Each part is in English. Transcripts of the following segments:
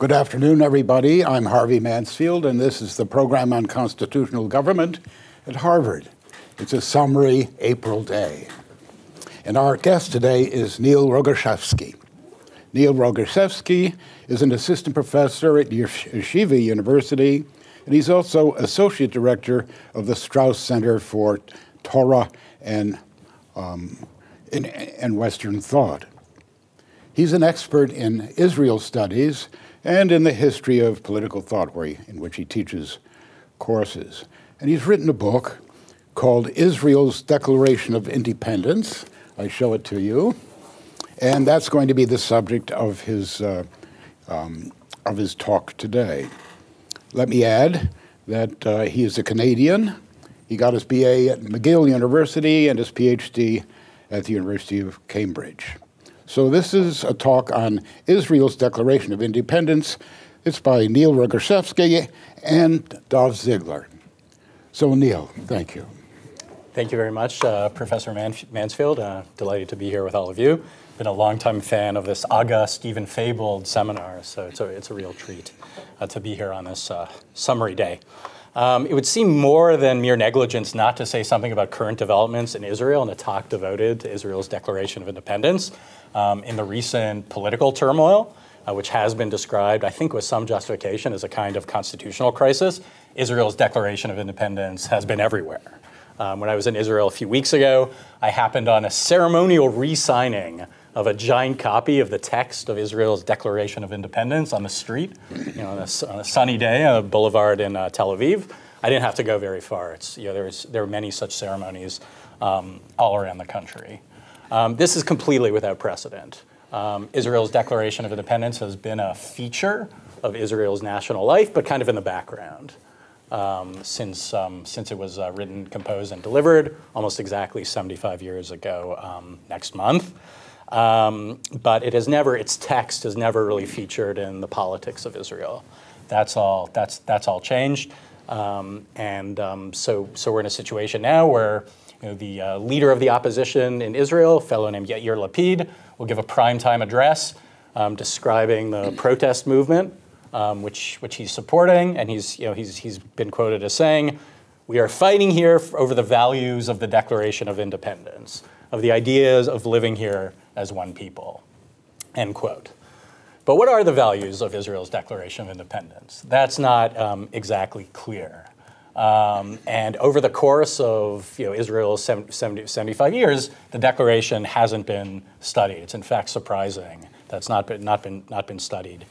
Good afternoon, everybody. I'm Harvey Mansfield, and this is the program on constitutional government at Harvard. It's a summery April day. And our guest today is Neil Rogachevsky. Neil Rogachevsky is an assistant professor at Yeshiva University, and he's also associate director of the Straus Center for Torah and Western Thought. He's an expert in Israel studies and in the history of political thought, in which he teaches courses. And he's written a book called Israel's Declaration of Independence. I show it to you. And that's going to be the subject of his talk today. Let me add that he is a Canadian. He got his BA at McGill University and his PhD at the University of Cambridge. So this is a talk on Israel's Declaration of Independence. It's by Neil Rogachevsky and Dov Zigler. So Neil, thank you. Thank you very much, Professor Mansfield. Delighted to be here with all of you. Been a longtime fan of this august, even fabled seminar, so it's a real treat to be here on this summery day. It would seem more than mere negligence not to say something about current developments in Israel in a talk devoted to Israel's Declaration of Independence. In the recent political turmoil, which has been described, I think with some justification, as a kind of constitutional crisis, Israel's Declaration of Independence has been everywhere. When I was in Israel a few weeks ago, I happened on a ceremonial re-signing of a giant copy of the text of Israel's Declaration of Independence on the street, on a sunny day on a boulevard in Tel Aviv. I didn't have to go very far. There are many such ceremonies all around the country. This is completely without precedent. Israel's Declaration of Independence has been a feature of Israel's national life, but kind of in the background since it was written, composed, and delivered almost exactly 75 years ago next month. But its text has never really featured in the politics of Israel. That's all changed. So we're in a situation now where the leader of the opposition in Israel, a fellow named Yair Lapid, will give a primetime address describing the protest movement, which he's supporting, and he's been quoted as saying, "We are fighting here over the values of the Declaration of Independence, of the ideas of living here as one people," end quote. But what are the values of Israel's Declaration of Independence? That's not exactly clear. And over the course of Israel's 75 years, the Declaration hasn't been studied. It's in fact surprising that's not been studied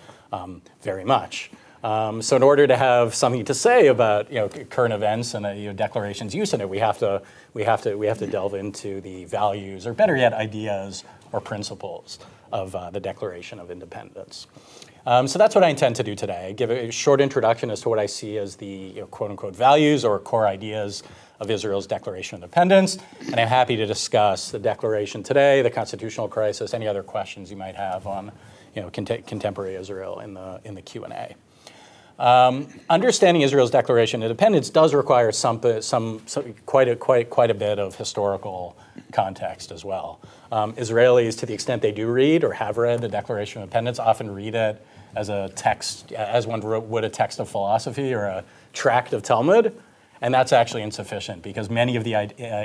very much. So in order to have something to say about current events and the Declaration's use in it, we have to delve into the values, or better yet, ideas or principles of the Declaration of Independence. So that's what I intend to do today. I give a short introduction as to what I see as the quote-unquote values or core ideas of Israel's Declaration of Independence, and I'm happy to discuss the Declaration today, the constitutional crisis, any other questions you might have on contemporary Israel in the Q&A. Understanding Israel's Declaration of Independence does require quite a bit of historical context as well. Israelis, to the extent they do read or have read the Declaration of Independence, often read it as a text, as one would a text of philosophy or a tract of Talmud, and that's actually insufficient because many of the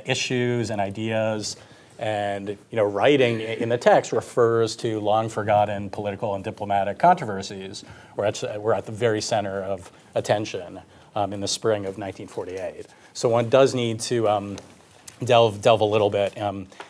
issues and ideas and writing in the text refers to long-forgotten political and diplomatic controversies. We're at the very center of attention in the spring of 1948. So one does need to delve a little bit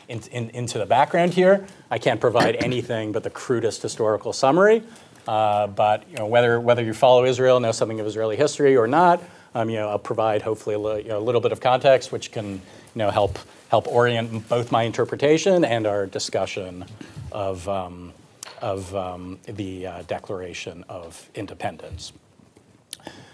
into the background here. I can't provide anything but the crudest historical summary. But whether you follow Israel, know something of Israeli history or not, I'll provide hopefully a little bit of context, which can help orient both my interpretation and our discussion of the Declaration of Independence.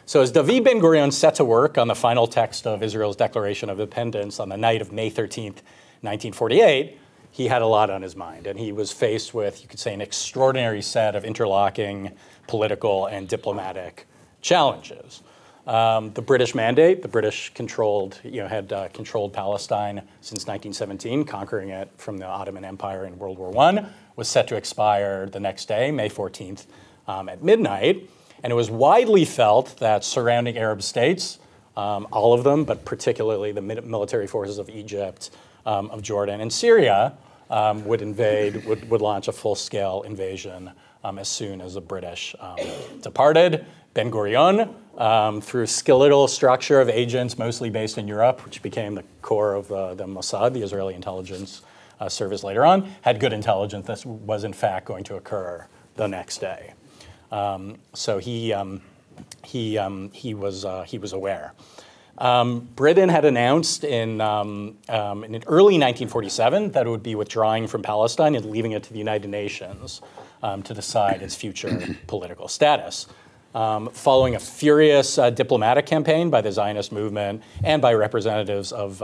So as David Ben-Gurion set to work on the final text of Israel's Declaration of Independence on the night of May 13th, 1948, he had a lot on his mind, and he was faced with, you could say, an extraordinary set of interlocking political and diplomatic challenges. The British mandate, the British had controlled Palestine since 1917, conquering it from the Ottoman Empire in World War I, was set to expire the next day, May 14th, at midnight. And it was widely felt that surrounding Arab states, all of them, but particularly the military forces of Egypt, of Jordan, and Syria, would launch a full-scale invasion as soon as the British departed. Ben-Gurion, through skeletal structure of agents mostly based in Europe, which became the core of the Mossad, the Israeli intelligence service later on, had good intelligence this was in fact going to occur the next day. So he was aware. Britain had announced in early 1947 that it would be withdrawing from Palestine and leaving it to the United Nations to decide its future political status. Following a furious diplomatic campaign by the Zionist movement and by representatives of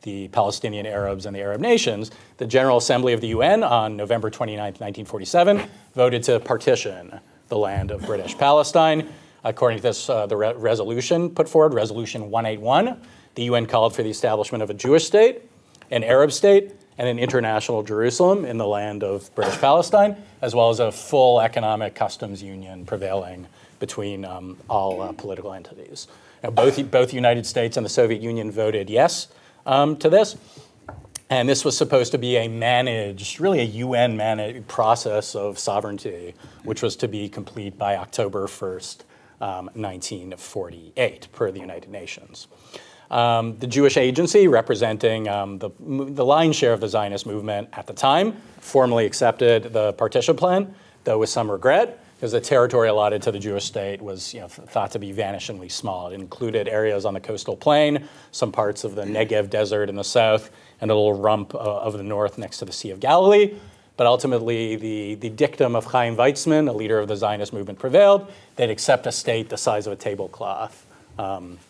the Palestinian Arabs and the Arab nations, the General Assembly of the UN on November 29, 1947, voted to partition the land of British Palestine. According to this, the resolution put forward, Resolution 181, the UN called for the establishment of a Jewish state, an Arab state, and an international Jerusalem in the land of British Palestine, as well as a full economic customs union prevailing between all political entities. Now, both the United States and the Soviet Union voted yes to this. And this was supposed to be a managed, really a UN-managed process of sovereignty, which was to be complete by October 1st, 1948, per the United Nations. The Jewish Agency, representing the lion's share of the Zionist movement at the time, formally accepted the partition plan, though with some regret, because the territory allotted to the Jewish state was thought to be vanishingly small. It included areas on the coastal plain, some parts of the Negev desert in the south, and a little rump of the north next to the Sea of Galilee. But ultimately, the dictum of Chaim Weizmann, a leader of the Zionist movement, prevailed. They'd accept a state the size of a tablecloth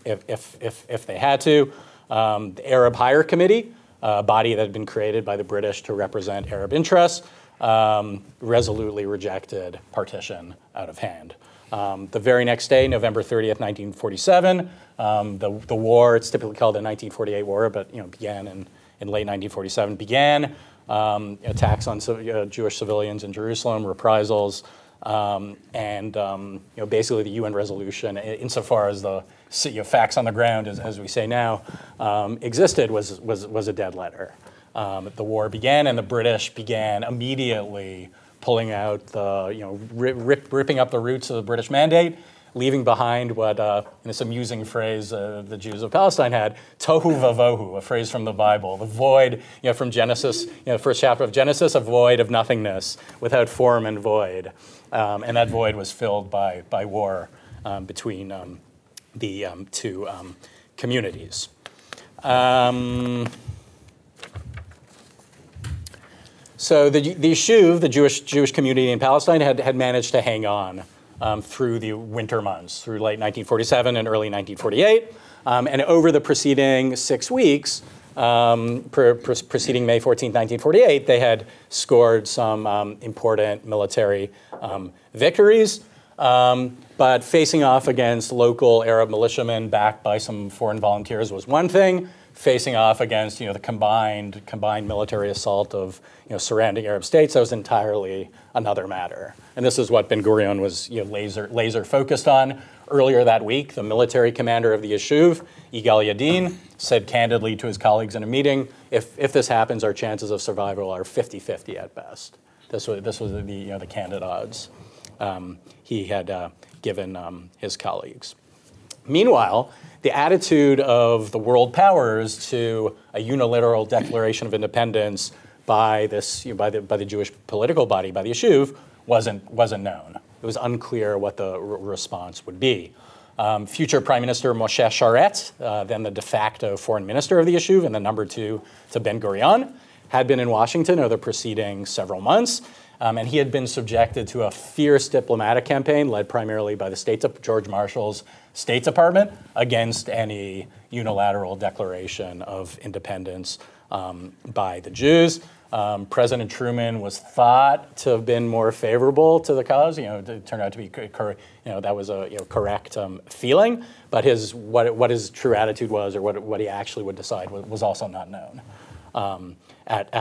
if they had to. The Arab Higher Committee, a body that had been created by the British to represent Arab interests, resolutely rejected partition out of hand. The very next day, November 30th, 1947, the war, it's typically called the 1948 war, but began in late 1947, began. Attacks on Jewish civilians in Jerusalem, reprisals, and basically the UN resolution, insofar as the facts on the ground, as we say now, existed, was a dead letter. The war began, and the British began immediately pulling out ripping up the roots of the British mandate, leaving behind what, in this amusing phrase the Jews of Palestine had, tohu vavohu, a phrase from the Bible, the void, from Genesis, first chapter of Genesis, a void of nothingness, without form and void. And that void was filled by war between the two communities. So the Yeshiv, the Jewish community in Palestine, had managed to hang on through the winter months, through late 1947 and early 1948. And over the preceding 6 weeks, preceding May 14, 1948, they had scored some important military victories. But facing off against local Arab militiamen backed by some foreign volunteers was one thing. Facing off against the combined military assault of surrounding Arab states, that was entirely another matter. And this is what Ben-Gurion was laser focused on. Earlier that week, the military commander of the Yeshiv, Yigal Yadin, said candidly to his colleagues in a meeting, if this happens, our chances of survival are 50-50 at best. This was the candid odds he had given his colleagues. Meanwhile, the attitude of the world powers to a unilateral declaration of independence by the Jewish political body, by the Yeshiv, wasn't known. It was unclear what the response would be. Future Prime Minister Moshe Sharet, then the de facto foreign minister of the Yeshiv and the number 2 to Ben-Gurion, had been in Washington over the preceding several months. And he had been subjected to a fierce diplomatic campaign led primarily by the George Marshall's State Department against any unilateral declaration of independence by the Jews. President Truman was thought to have been more favorable to the cause. It turned out to be that was a correct feeling. But what his true attitude was, or what he actually would decide, was also not known at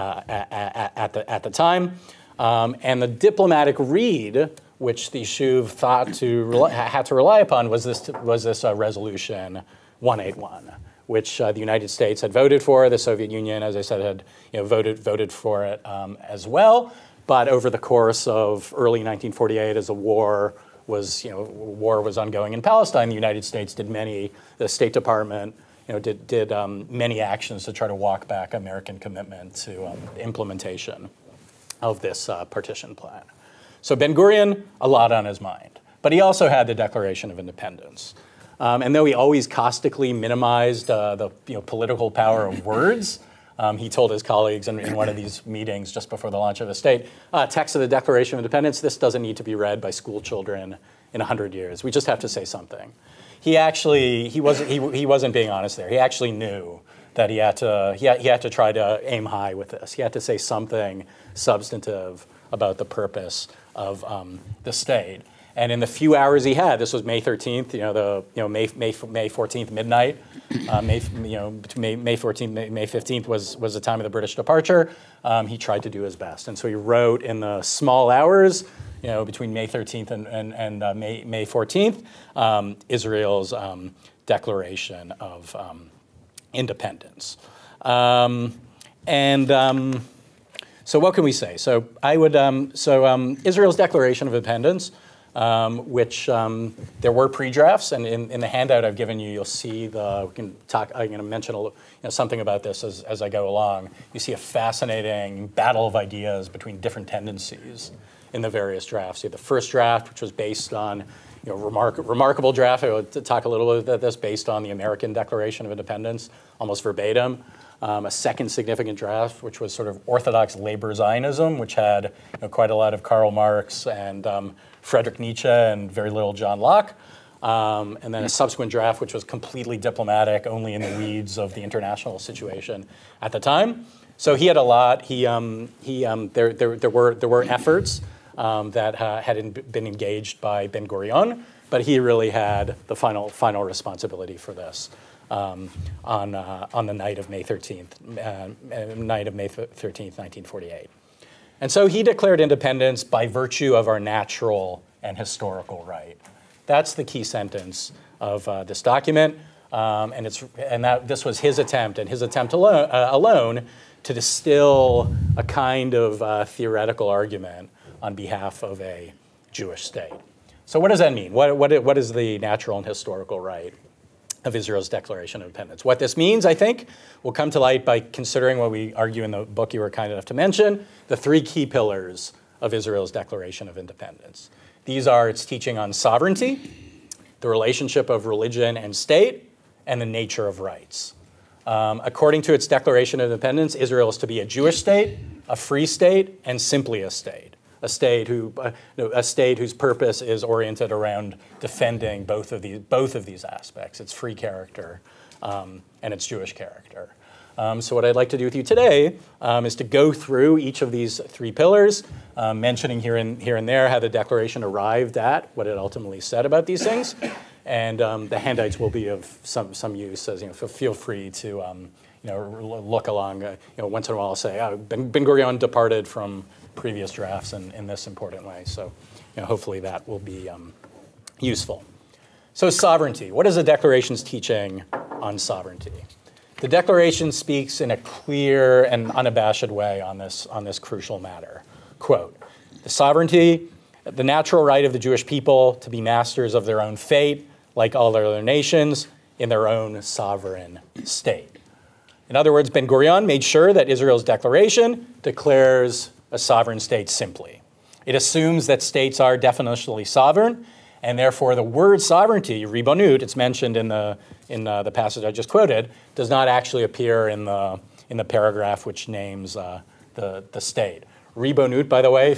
the time. And the diplomatic read which the Yeshiva had to rely upon was this resolution 181, which the United States had voted for. The Soviet Union, as I said, had voted for it as well. But over the course of early 1948, as the war was ongoing in Palestine, the United States the State Department did many actions to try to walk back American commitment to implementation of this partition plan. So Ben-Gurion, a lot on his mind. But he also had the Declaration of Independence. And though he always caustically minimized the political power of words, he told his colleagues in one of these meetings just before the launch of the state, text of the Declaration of Independence, this doesn't need to be read by school children in 100 years. We just have to say something. He wasn't being honest there. He actually knew that he had to try to aim high with this. He had to say something substantive about the purpose of the state. And in the few hours he had, this was May 13th, May 14th midnight, May 14th, May 15th was the time of the British departure. He tried to do his best, and so he wrote in the small hours, between May 13th and May 14th, Israel's Declaration of Independence. So what can we say? So Israel's Declaration of Independence, which there were pre-drafts, and in the handout I've given you, you'll see I'm going to mention something about this as I go along. You see a fascinating battle of ideas between different tendencies in the various drafts. You have the first draft, which was based on remarkable draft. I will talk a little bit about this, based on the American Declaration of Independence, almost verbatim. A second significant draft, which was sort of Orthodox labor Zionism, which had quite a lot of Karl Marx and Friedrich Nietzsche and very little John Locke. And then a subsequent draft, which was completely diplomatic, only in the weeds of the international situation at the time. So he had a lot. There were efforts that had been engaged by Ben-Gurion, but he really had the final responsibility for this. On the night of May 13th, 1948. And so he declared independence by virtue of our natural and historical right. That's the key sentence of this document, this was his attempt, and his attempt alone to distill a kind of theoretical argument on behalf of a Jewish state. So what does that mean? What is the natural and historical right of Israel's Declaration of Independence? What this means, I think, will come to light by considering what we argue in the book you were kind enough to mention, the three key pillars of Israel's Declaration of Independence. These are its teaching on sovereignty, the relationship of religion and state, and the nature of rights. According to its Declaration of Independence, Israel is to be a Jewish state, a free state, and simply a state. A state whose purpose is oriented around defending both of these aspects, its free character and its Jewish character. So what I'd like to do with you today is to go through each of these three pillars, mentioning here and there how the Declaration arrived at what it ultimately said about these things, and the handouts will be of some use. As so feel free to look along. Once in a while, I'll say Ben-Gurion departed from previous drafts in this important way. So hopefully that will be useful. So sovereignty. What is the Declaration's teaching on sovereignty? The Declaration speaks in a clear and unabashed way on this crucial matter. Quote, the natural right of the Jewish people to be masters of their own fate, like all other nations, in their own sovereign state. In other words, Ben-Gurion made sure that Israel's declaration declares a sovereign state simply. It assumes that states are definitionally sovereign, and therefore the word sovereignty, ribonut, it's mentioned in the passage I just quoted, does not actually appear in the paragraph which names the state. Ribonut, by the way,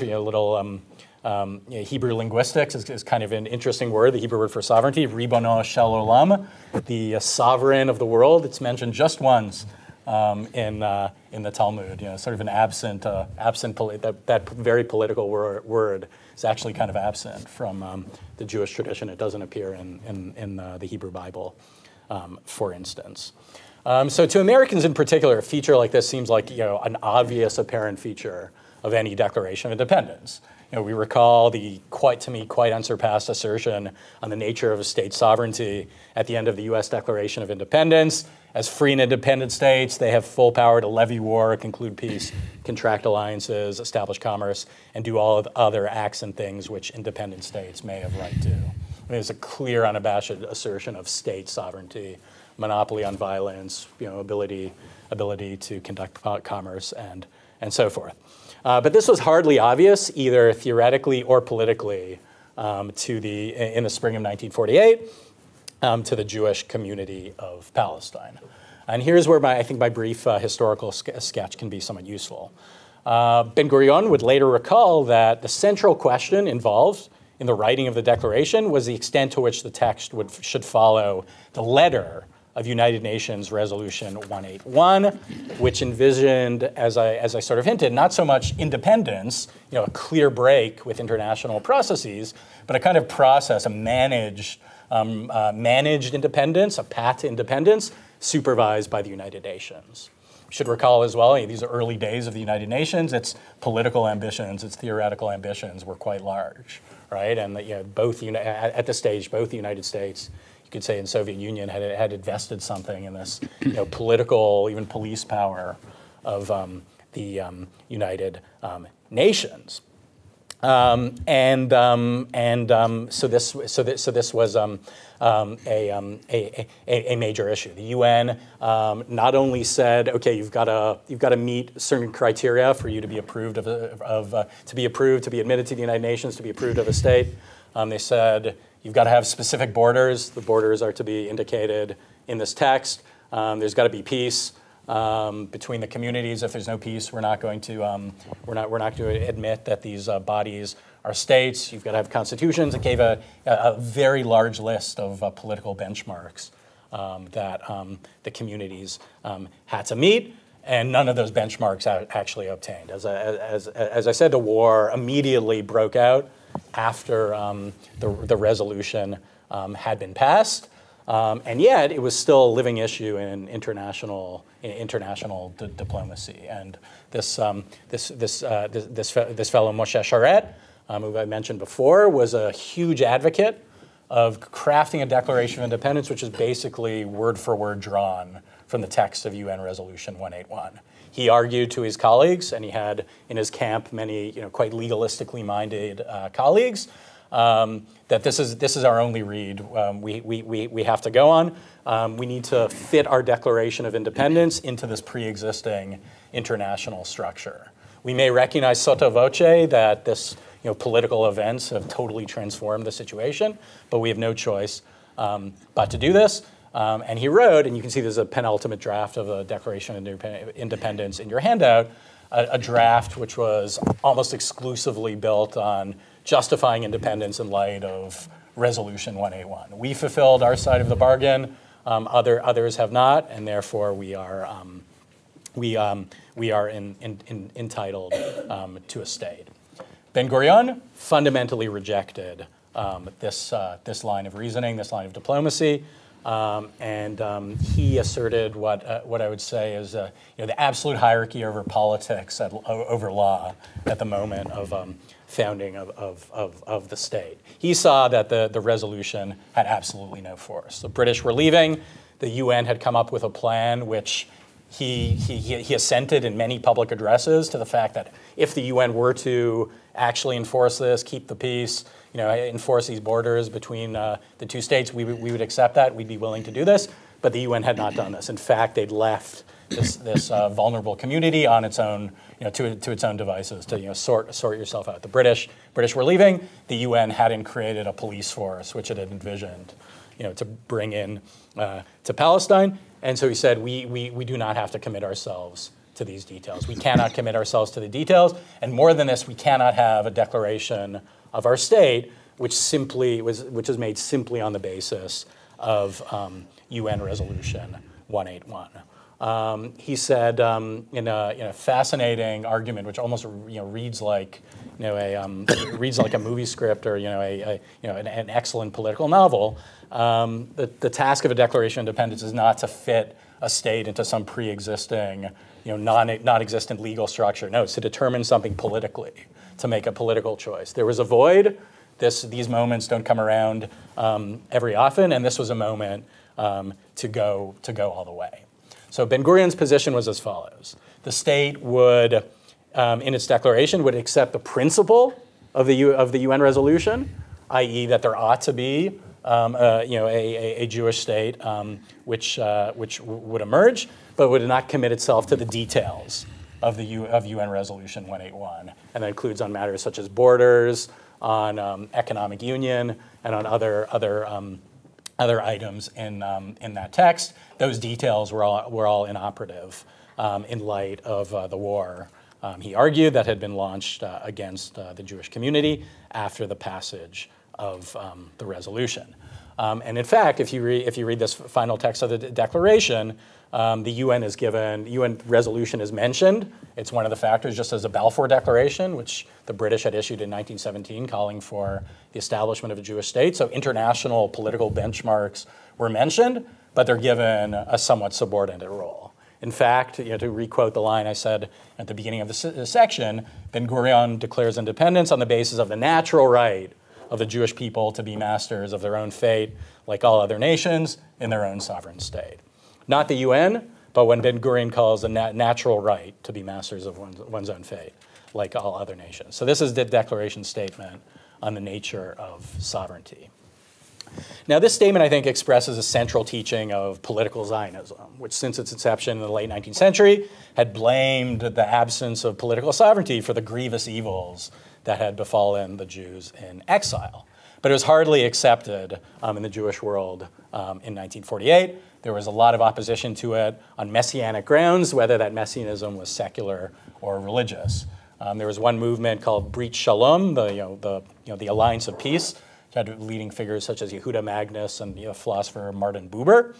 Hebrew linguistics is kind of an interesting word, the Hebrew word for sovereignty, ribono shel olam, the sovereign of the world. It's mentioned just once in the Talmud, sort of an that very political word is actually kind of absent from the Jewish tradition. It doesn't appear in the Hebrew Bible, for instance. So to Americans in particular, a feature like this seems like an obvious apparent feature of any Declaration of Independence. we recall the, to me, quite unsurpassed assertion on the nature of a state sovereignty at the end of the U.S. Declaration of Independence. As free and independent states, they have full power to levy war, conclude peace, contract alliances, establish commerce, and do all of the other acts and things which independent states may have right to. There's a clear, unabashed assertion of state sovereignty, monopoly on violence, ability to conduct commerce, and so forth. But this was hardly obvious, either theoretically or politically, in the spring of 1948, to the Jewish community of Palestine. And here's where I think my brief historical sketch can be somewhat useful. Ben-Gurion would later recall that the central question involved in the writing of the Declaration was the extent to which the text should follow the letter of United Nations Resolution 181, which envisioned, as I sort of hinted, not so much independence, a clear break with international processes, but a kind of process, a managed independence, a path to independence, supervised by the United Nations. You should recall as well, these are early days of the United Nations. Its political ambitions, its theoretical ambitions were quite large, right? And at this stage, both the United States, you could say, in Soviet Union had invested something in this, political, even police power of the United Nations. So this was a major issue. The UN not only said, okay, you've got to meet certain criteria for you to be approved to be admitted to the United Nations, to be approved of a state. They said you've got to have specific borders. The borders are to be indicated in this text. There's got to be peace between the communities. If there's no peace, we're not going to admit that these bodies are states. You've got to have constitutions. It gave a very large list of political benchmarks that the communities had to meet, and none of those benchmarks actually obtained. As I said, the war immediately broke out after the resolution had been passed. And yet, it was still a living issue in international diplomacy. And this fellow Moshe Sharet, who I mentioned before, was a huge advocate of crafting a Declaration of Independence, which is basically word for word drawn from the text of UN Resolution 181. He argued to his colleagues, and he had in his camp many quite legalistically minded colleagues, that this is our only read. We have to go on. We need to fit our Declaration of Independence into this pre-existing international structure. We may recognize sotto voce that this political events have totally transformed the situation, but we have no choice but to do this. And he wrote, and you can see there's a penultimate draft of the Declaration of Independence in your handout, a draft which was almost exclusively built on justifying independence in light of Resolution 181. We fulfilled our side of the bargain. Others have not, and therefore we are entitled to a state. Ben-Gurion fundamentally rejected this line of reasoning, this line of diplomacy, and he asserted what I would say is the absolute hierarchy over politics over law at the moment of founding of the state. He saw that the resolution had absolutely no force. The British were leaving. The UN had come up with a plan which he assented in many public addresses to the fact that if the UN were to actually enforce this, keep the peace, enforce these borders between the two states, we would accept that. We'd be willing to do this. But the UN had not done this. In fact, they'd left this vulnerable community on its own, to its own devices to sort yourself out. The British were leaving. The UN hadn't created a police force, which it had envisioned, to bring in to Palestine. And so he said, we do not have to commit ourselves to these details. We cannot commit ourselves to the details. And more than this, we cannot have a declaration of our state, which is made simply on the basis of UN Resolution 181. He said in a fascinating argument, which almost reads like a movie script or an excellent political novel. The task of a Declaration of Independence is not to fit a state into some pre-existing, non-existent legal structure. No, it's to determine something politically, to make a political choice. There was a void. These moments don't come around every often, and this was a moment to go all the way. So Ben-Gurion's position was as follows. The state would, in its declaration, would accept the principle of the UN resolution, i.e. that there ought to be a Jewish state which would emerge, but would not commit itself to the details of UN Resolution 181. And that includes on matters such as borders, on economic union, and on other items in that text. Those details were all inoperative in light of the war, he argued, that had been launched against the Jewish community after the passage of the resolution. And in fact, if you read this final text of the declaration, the UN resolution is mentioned. It's one of the factors, just as a Balfour Declaration, which the British had issued in 1917, calling for the establishment of a Jewish state. So international political benchmarks were mentioned, but they're given a somewhat subordinate role. In fact, to requote the line I said at the beginning of the section, Ben-Gurion declares independence on the basis of the natural right of the Jewish people to be masters of their own fate, like all other nations, in their own sovereign state. Not the UN, but what Ben-Gurion calls a natural right to be masters of one's own fate, like all other nations. So this is the declaration statement on the nature of sovereignty. Now, this statement, I think, expresses a central teaching of political Zionism, which since its inception in the late 19th century had blamed the absence of political sovereignty for the grievous evils that had befallen the Jews in exile. But it was hardly accepted in the Jewish world in 1948. There was a lot of opposition to it on messianic grounds, whether that messianism was secular or religious. There was one movement called Brit Shalom, the Alliance of Peace, which had leading figures such as Yehuda Magnus and philosopher Martin Buber,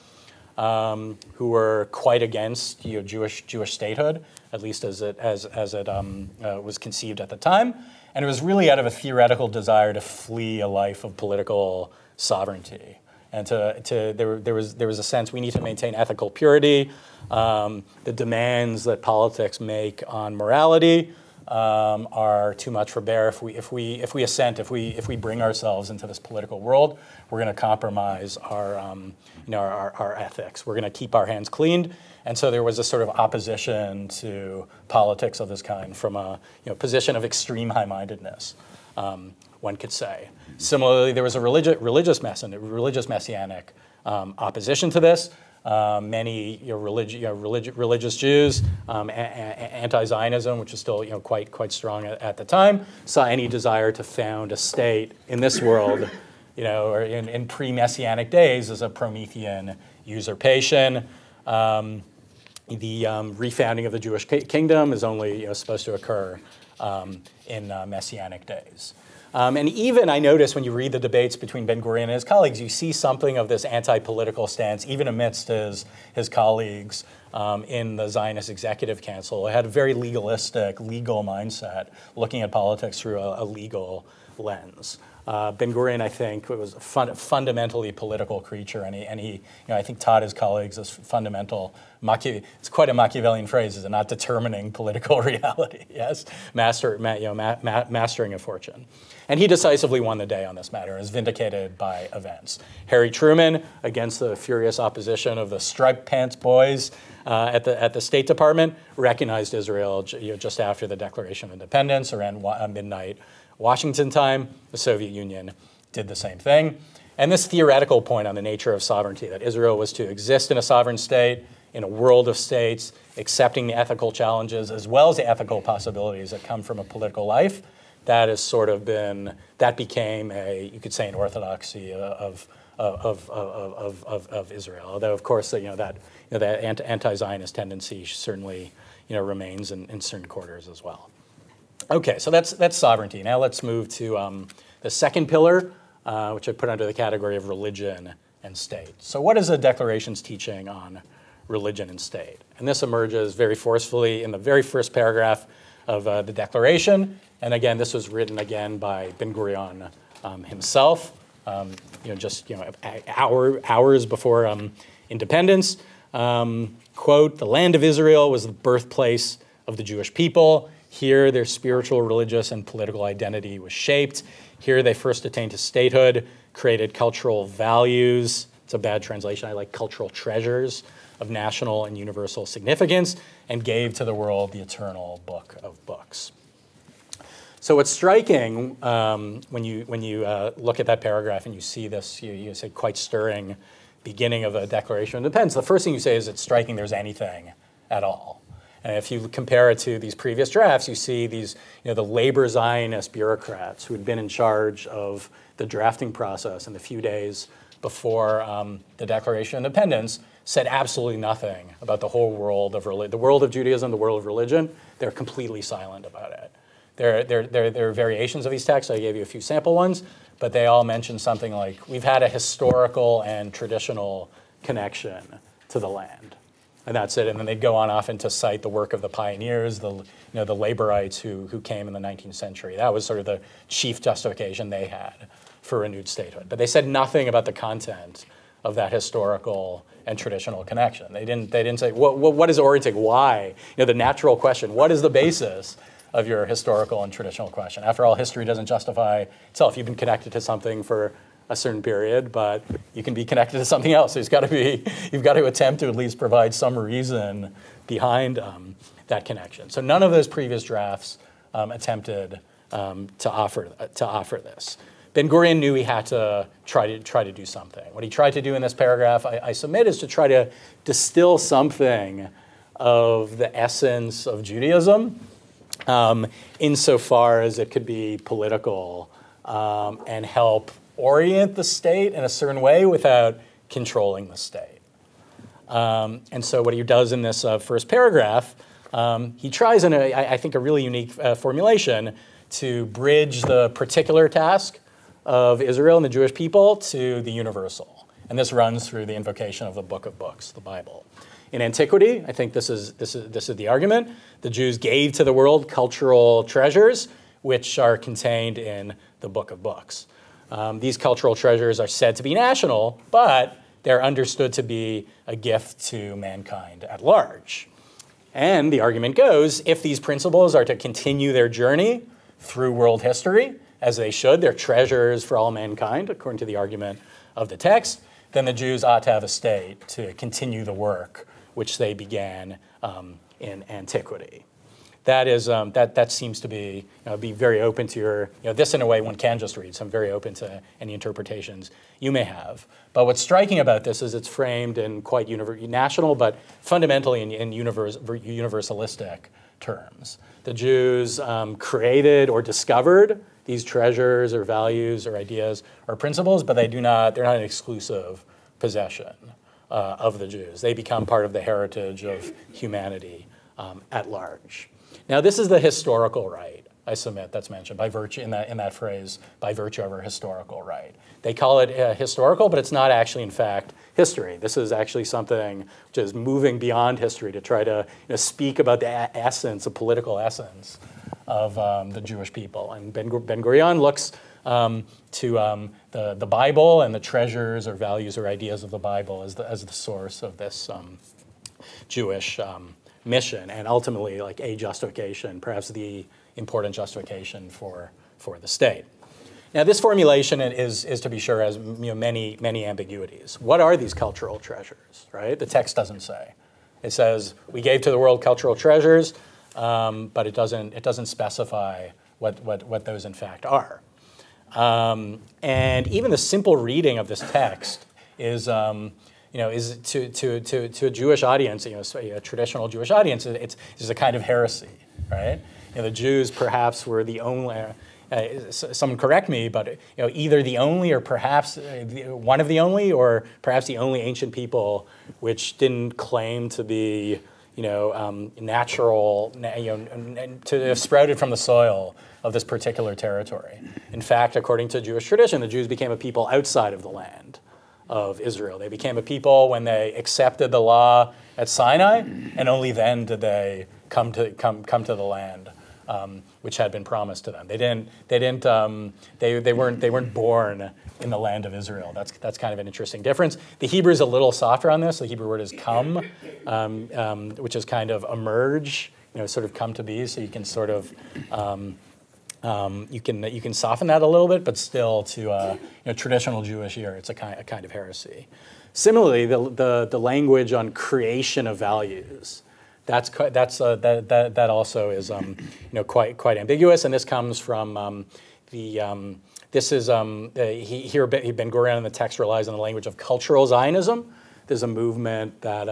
who were quite against Jewish statehood, at least as it was conceived at the time. And it was really out of a theoretical desire to flee a life of political sovereignty. And there was a sense we need to maintain ethical purity. The demands that politics make on morality are too much for bear. If we bring ourselves into this political world, we're going to compromise our ethics. We're going to keep our hands cleaned. And so there was a sort of opposition to politics of this kind from a position of extreme high-mindedness, one could say. Similarly, there was a religious messianic opposition to this. Many religious Jews, anti-Zionism, which is still quite strong at the time, saw any desire to found a state in this world, or in pre-messianic days, as a Promethean usurpation. The refounding of the Jewish kingdom is only supposed to occur in messianic days. And even, I notice, when you read the debates between Ben-Gurion and his colleagues, you see something of this anti-political stance, even amidst his colleagues in the Zionist Executive Council. It had a very legalistic, legal mindset, looking at politics through a legal lens. Ben-Gurion, I think, was a fundamentally political creature, and he I think, taught his colleagues this fundamental it's quite a Machiavellian phrase, is it not? Determining political reality, yes, mastering a fortune. And he decisively won the day on this matter, as vindicated by events. Harry Truman, against the furious opposition of the striped pants boys at the State Department, recognized Israel just after the Declaration of Independence, around midnight Washington time. The Soviet Union did the same thing. And this theoretical point on the nature of sovereignty, that Israel was to exist in a sovereign state, in a world of states, accepting the ethical challenges as well as the ethical possibilities that come from a political life, that has sort of became you could say, an orthodoxy of Israel. Although, of course, that anti-Zionist tendency certainly remains in certain quarters as well. Okay, so that's sovereignty. Now let's move to the second pillar, which I put under the category of religion and state. So what is the Declaration's teaching on religion and state? And this emerges very forcefully in the very first paragraph of the Declaration. And again, this was written again by Ben-Gurion himself, hours before independence. Quote, "The land of Israel was the birthplace of the Jewish people. Here, their spiritual, religious, and political identity was shaped. Here, they first attained to statehood, created cultural values. It's a bad translation. I like cultural treasures of national and universal significance, and gave to the world the eternal book of books. So what's striking when you look at that paragraph and you see this, you say quite stirring beginning of a Declaration of Independence, the first thing you say is it's striking there's anything at all. And if you compare it to these previous drafts, you see these, the labor Zionist bureaucrats who had been in charge of the drafting process in the few days before the Declaration of Independence said absolutely nothing about the whole world of the world of Judaism, the world of religion. They're completely silent about it. There are variations of these texts. I gave you a few sample ones, but they all mention something like, we've had a historical and traditional connection to the land. And that's it. And then they'd go on often to cite the work of the pioneers, the laborites who came in the 19th century. That was sort of the chief justification they had for renewed statehood. But they said nothing about the content of that historical and traditional connection. They didn't say, what is orienting? Why? The natural question, what is the basis of your historical and traditional question? After all, history doesn't justify itself. You've been connected to something for a certain period, but you can be connected to something else. You've got to attempt to at least provide some reason behind that connection. So none of those previous drafts attempted to offer this. Ben-Gurion knew he had to try to do something. What he tried to do in this paragraph, I submit, is to try to distill something of the essence of Judaism, insofar as it could be political and help orient the state in a certain way without controlling the state. And so what he does in this first paragraph, he tries in, I think, a really unique formulation to bridge the particular task of Israel and the Jewish people to the universal. And this runs through the invocation of the book of books, the Bible. In antiquity, I think this is the argument. The Jews gave to the world cultural treasures, which are contained in the book of books. These cultural treasures are said to be national, but they're understood to be a gift to mankind at large. And the argument goes, if these principles are to continue their journey through world history, as they should, they're treasures for all mankind, according to the argument of the text, then the Jews ought to have a state to continue the work which they began in antiquity. That is that seems to be very open to your this in a way one can just read. So I'm very open to any interpretations you may have. But what's striking about this is it's framed in quite national, but fundamentally in universalistic terms. The Jews created or discovered these treasures or values or ideas or principles, but they're not an exclusive possession of the Jews. They become part of the heritage of humanity at large. Now, this is the historical right, I submit, that's mentioned by virtue in that phrase, by virtue of our historical right. They call it historical, but it's not actually, in fact, history. This is actually something which is moving beyond history to try to speak about the essence, the political essence of the Jewish people. And Ben-Gurion looks to the Bible and the treasures or values or ideas of the Bible as the source of this Jewish mission, and ultimately like a justification, perhaps the important justification for the state. Now, this formulation is to be sure has many ambiguities. What are these cultural treasures? Right? The text doesn't say. It says we gave to the world cultural treasures, but it doesn't specify what those in fact are. And even the simple reading of this text is is to a Jewish audience, a traditional Jewish audience, it's a kind of heresy, right? The Jews perhaps were the only. Someone correct me, but either the only, or perhaps one of the only, or perhaps the only ancient people which didn't claim to be, natural, to have sprouted from the soil of this particular territory. In fact, according to Jewish tradition, the Jews became a people outside of the land of Israel. They became a people when they accepted the law at Sinai, and only then did they come to the land which had been promised to them. They weren't born in the land of Israel. That's kind of an interesting difference. The Hebrew is a little softer on this. The Hebrew word is come, which is kind of emerge sort of come to be. So you can sort of you can soften that a little bit, but still to traditional Jewish ear, it's a kind of heresy. Similarly, the language on creation of values, that also is quite ambiguous, and this comes from Ben Gurion in the text relies on the language of cultural Zionism. There's a movement that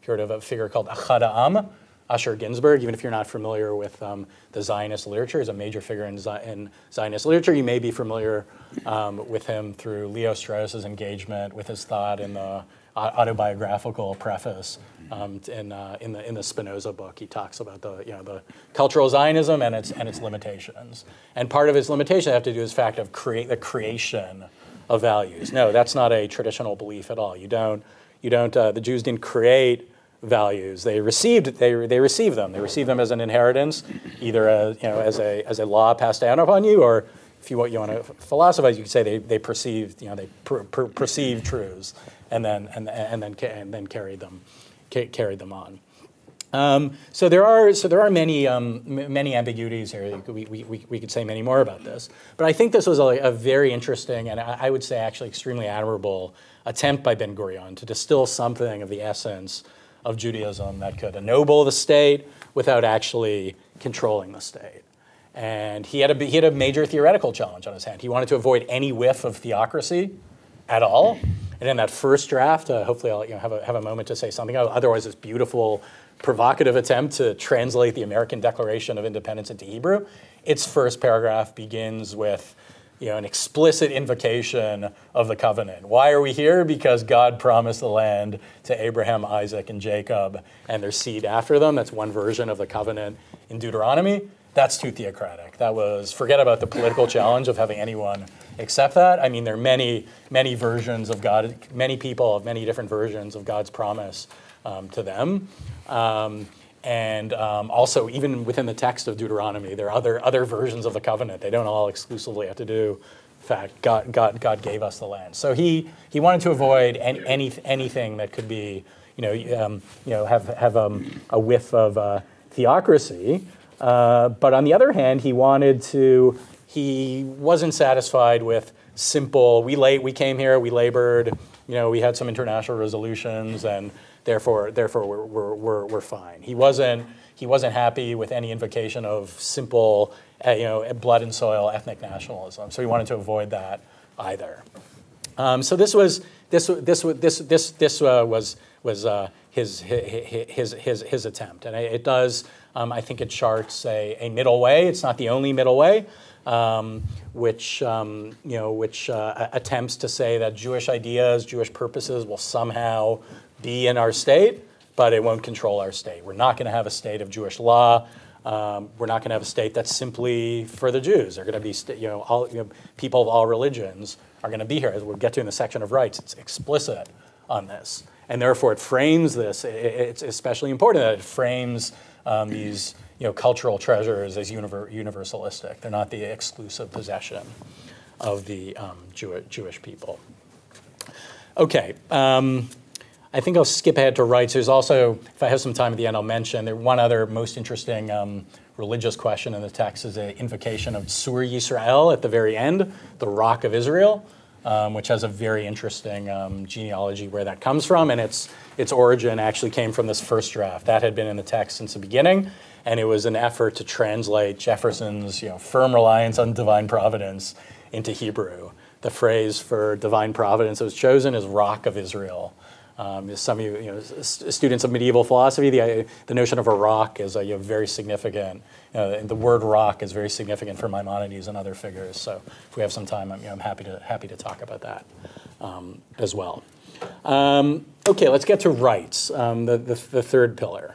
heard of a figure called Achad Ha'am, Asher Ginsburg. Even if you're not familiar with the Zionist literature, he's a major figure in Zionist literature. You may be familiar with him through Leo Strauss's engagement with his thought in the autobiographical preface in the Spinoza book. He talks about the cultural Zionism and its limitations. And part of its limitation have to do with the fact of the creation of values. No, that's not a traditional belief at all. The Jews didn't create values. They received them. They received them as an inheritance, either as a law passed down upon you, or if you want to philosophize, you could say they perceived perceived truths and then carried them on. So there are many ambiguities here. We could say many more about this, but I think this was a very interesting and I would say actually extremely admirable attempt by Ben Gurion to distill something of the essence of Judaism that could ennoble the state without actually controlling the state. And he had a major theoretical challenge on his hand. He wanted to avoid any whiff of theocracy at all. And in that first draft, hopefully I'll have a moment to say something. Otherwise, this beautiful, provocative attempt to translate the American Declaration of Independence into Hebrew. Its first paragraph begins with an explicit invocation of the covenant. Why are we here? Because God promised the land to Abraham, Isaac, and Jacob, and their seed after them. That's one version of the covenant in Deuteronomy. That's too theocratic. Forget about the political challenge of having anyone accept that. I mean, there are many versions of God, many people have many different versions of God's promise to them. And also, even within the text of Deuteronomy, there are other versions of the covenant. They don't all exclusively have to do. In fact, God gave us the land. So he wanted to avoid anything that could be, have a whiff of theocracy. But on the other hand, he wasn't satisfied with simple. We came here, we labored, we had some international resolutions, and therefore we're fine. He wasn't happy with any invocation of simple, blood and soil ethnic nationalism. So he wanted to avoid that either. So this was his attempt, and it does. I think it charts a middle way. It's not the only middle way, which attempts to say that Jewish ideas, Jewish purposes will somehow be in our state, but it won't control our state. We're not going to have a state of Jewish law. We're not going to have a state that's simply for the Jews. They're going to be, people of all religions are going to be here. As we'll get to in the section of rights, it's explicit on this, and therefore it frames this. It's especially important that it frames these cultural treasures as universalistic. They're not the exclusive possession of the Jewish people. Okay, I think I'll skip ahead to rights. There's also, if I have some time at the end, I'll mention there one other most interesting religious question in the text is an invocation of Tzur Yisrael at the very end, the Rock of Israel, which has a very interesting genealogy where that comes from, and its origin actually came from this first draft. That had been in the text since the beginning, and it was an effort to translate Jefferson's firm reliance on divine providence into Hebrew. The phrase for divine providence that was chosen is Rock of Israel. Some of you, students of medieval philosophy, the notion of a rock is very significant. The word rock is very significant for Maimonides and other figures. So if we have some time, I'm happy to talk about that as well. Okay, let's get to rights, the third pillar.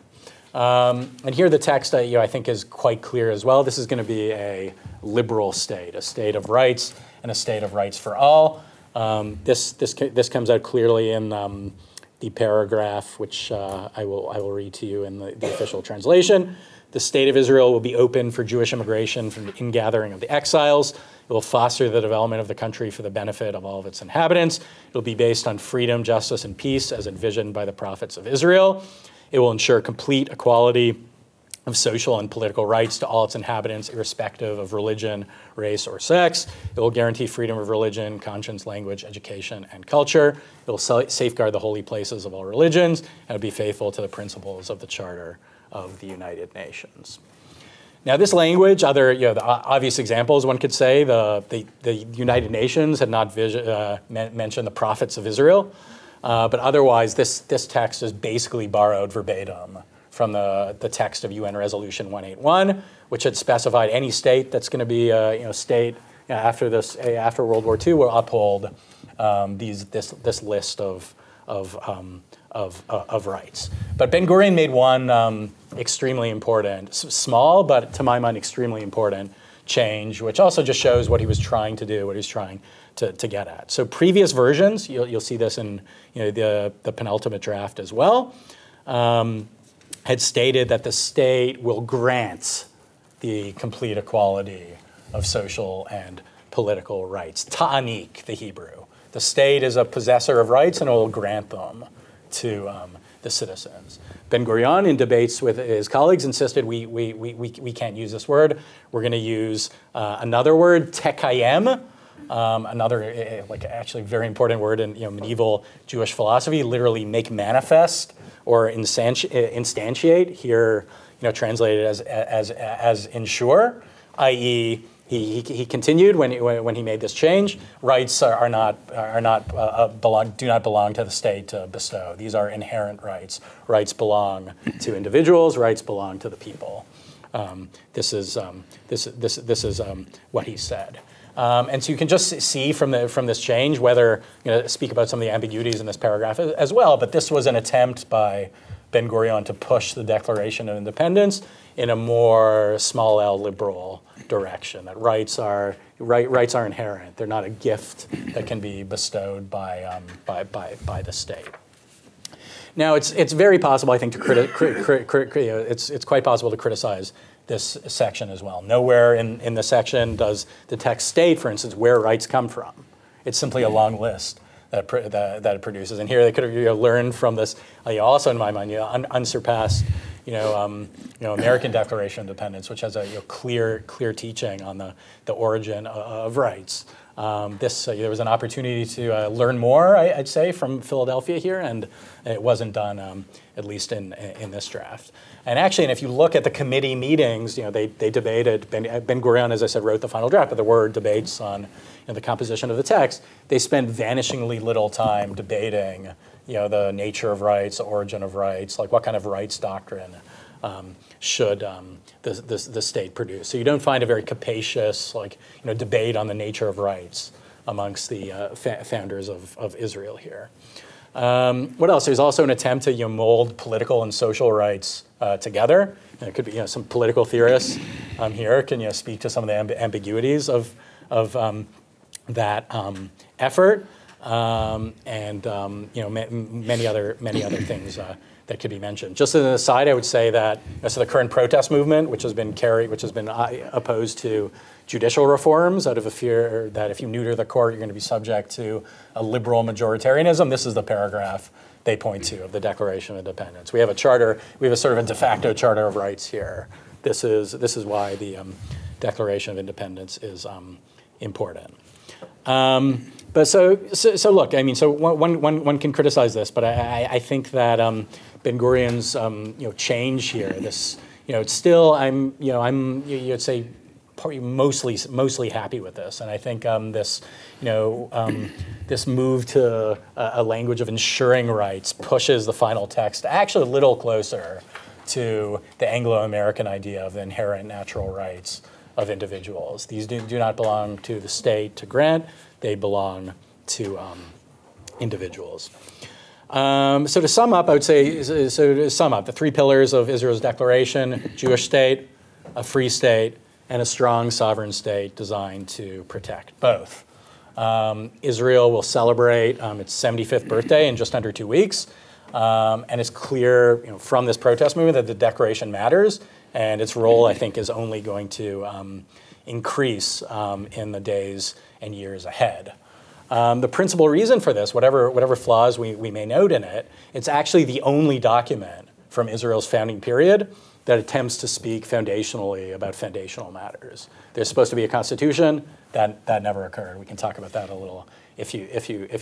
And here the text I think is quite clear as well. This is going to be a liberal state, a state of rights and a state of rights for all. This comes out clearly in the paragraph, which I will read to you in the official translation. The state of Israel will be open for Jewish immigration from the ingathering of the exiles. It will foster the development of the country for the benefit of all of its inhabitants. It will be based on freedom, justice, and peace as envisioned by the prophets of Israel. It will ensure complete equality of social and political rights to all its inhabitants, irrespective of religion, race, or sex. It will guarantee freedom of religion, conscience, language, education, and culture. It will safeguard the holy places of all religions, and be faithful to the principles of the Charter of the United Nations. Now, this language, the obvious examples, one could say, the United Nations had not mentioned the prophets of Israel, but otherwise, this text is basically borrowed verbatim from the text of UN Resolution 181, which had specified any state that's going to be state after World War II will uphold this list of rights. But Ben Gurion made one extremely important, small, but to my mind extremely important change, which also just shows what he was trying to do, what he was trying to get at. So previous versions, you'll see this in the penultimate draft as well, had stated that the state will grant the complete equality of social and political rights. Ta'anik, the Hebrew. The state is a possessor of rights and it will grant them to the citizens. Ben Gurion, in debates with his colleagues, insisted we can't use this word. We're going to use another word, tekayem, another actually very important word in medieval Jewish philosophy, literally make manifest or instantiate, here translated as ensure, i.e. He continued when he made this change. Rights do not belong to the state to bestow. These are inherent rights. Rights belong to individuals. Rights belong to the people. This is what he said. And so you can just see from this change whether speak about some of the ambiguities in this paragraph as well. But this was an attempt by Ben Gurion to push the Declaration of Independence in a more small L liberal direction. That rights are inherent. They're not a gift that can be bestowed by the state. Now it's very possible, I think, to it's quite possible to criticize this section as well. Nowhere in the section does the text state, for instance, where rights come from. It's simply a long list that it produces. And here they could have learned from this, also in my mind, unsurpassed, American Declaration of Independence, which has a clear teaching on the origin of rights. There was an opportunity to learn more, I'd say, from Philadelphia here, and it wasn't done, at least in this draft. And actually, if you look at the committee meetings, they debated. Ben Gurion, as I said, wrote the final draft, but there were debates on the composition of the text. They spent vanishingly little time debating, the nature of rights, the origin of rights, like what kind of rights doctrine should the state produce. So you don't find a very capacious, debate on the nature of rights amongst the founders of Israel here. What else? There's also an attempt to mold political and social rights together. It could be some political theorists here can speak to some of the ambiguities of that effort, and many other things that could be mentioned. Just as an aside, I would say that so the current protest movement, which has been opposed to judicial reforms out of a fear that if you neuter the court, you're going to be subject to a liberal majoritarianism. This is the paragraph they point to of the Declaration of Independence. We have a charter. We have a sort of a de facto charter of rights here. This is why the Declaration of Independence is important. But so look, I mean, so one can criticize this, but I think that Ben Gurion's change here, this it's still you'd say mostly happy with this, and I think this this move to a language of ensuring rights pushes the final text actually a little closer to the Anglo-American idea of the inherent natural rights of individuals. These do not belong to the state to grant, they belong to individuals. So to sum up, I would say, the three pillars of Israel's declaration: Jewish state, a free state, and a strong sovereign state designed to protect both. Israel will celebrate its 75th birthday in just under 2 weeks. And it's clear from this protest movement that the declaration matters, and its role, I think, is only going to increase in the days and years ahead. The principal reason for this, whatever flaws we may note in it, it's actually the only document from Israel's founding period that attempts to speak foundationally about foundational matters. There's supposed to be a constitution. That never occurred. We can talk about that a little, if you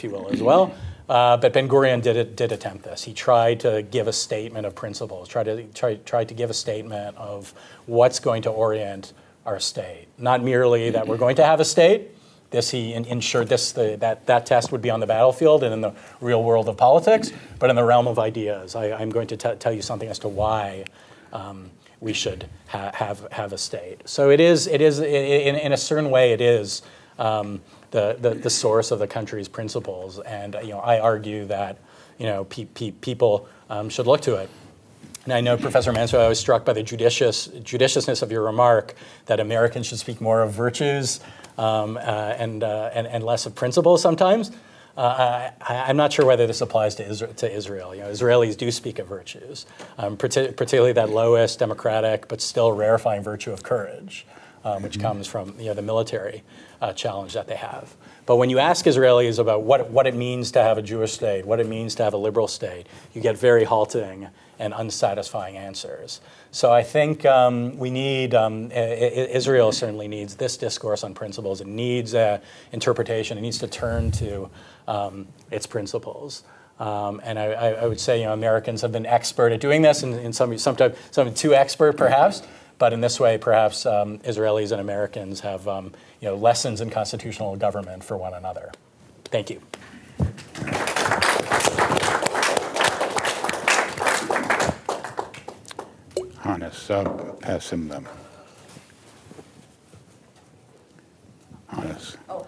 will, as well. But Ben-Gurion did attempt this. He tried to give a statement of principles. Tried to give a statement of what's going to orient our state. Not merely that we're going to have a state. He ensured that test would be on the battlefield and in the real world of politics, but in the realm of ideas. I'm going to tell you something as to why we should have a state. So it is in a certain way it is the source of the country's principles, and I argue that people should look to it. And I know, Professor Mansfield, I was struck by the judiciousness of your remark that Americans should speak more of virtues and less of principles sometimes. I'm not sure whether this applies to Israel. Israelis do speak of virtues, particularly that lowest democratic but still rarefying virtue of courage, which comes from the military challenge that they have. But when you ask Israelis about what it means to have a Jewish state, what it means to have a liberal state, you get very halting and unsatisfying answers. So I think we need, Israel certainly needs this discourse on principles. It needs interpretation. It needs to turn to its principles. And I would say Americans have been expert at doing this, and sometimes too expert perhaps. But in this way, perhaps Israelis and Americans have lessons in constitutional government for one another. Thank you. Hannes, pass him them. Hannes. Oh,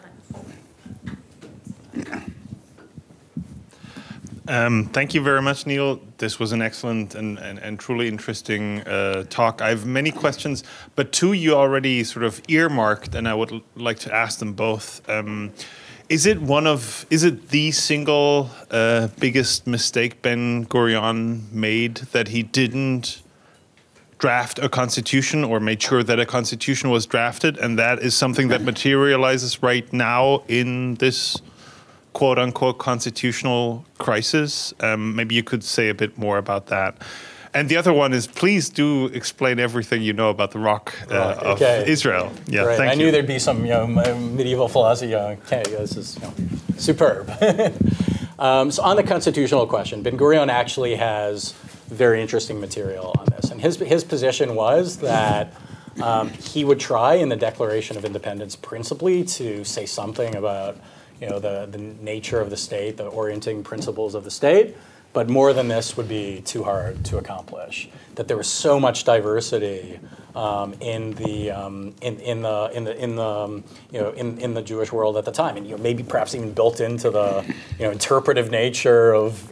Thank you very much, Neil. This was an excellent and truly interesting talk. I have many questions, but two you already sort of earmarked, and I would like to ask them both. Is it the single biggest mistake Ben-Gurion made, that he didn't draft a constitution or made sure that a constitution was drafted, and that is something that materializes right now in this quote-unquote constitutional crisis? Maybe you could say a bit more about that. And the other one is, please do explain everything you know about the rock of Israel. Yeah, right. Thank you. I knew there'd be some medieval philosophy. Okay, this is superb. So on the constitutional question, Ben-Gurion actually has very interesting material on this. And his position was that he would try in the Declaration of Independence principally to say something about the nature of the state, the orienting principles of the state, but more than this would be too hard to accomplish. That there was so much diversity in the Jewish world at the time, and maybe perhaps even built into the interpretive nature of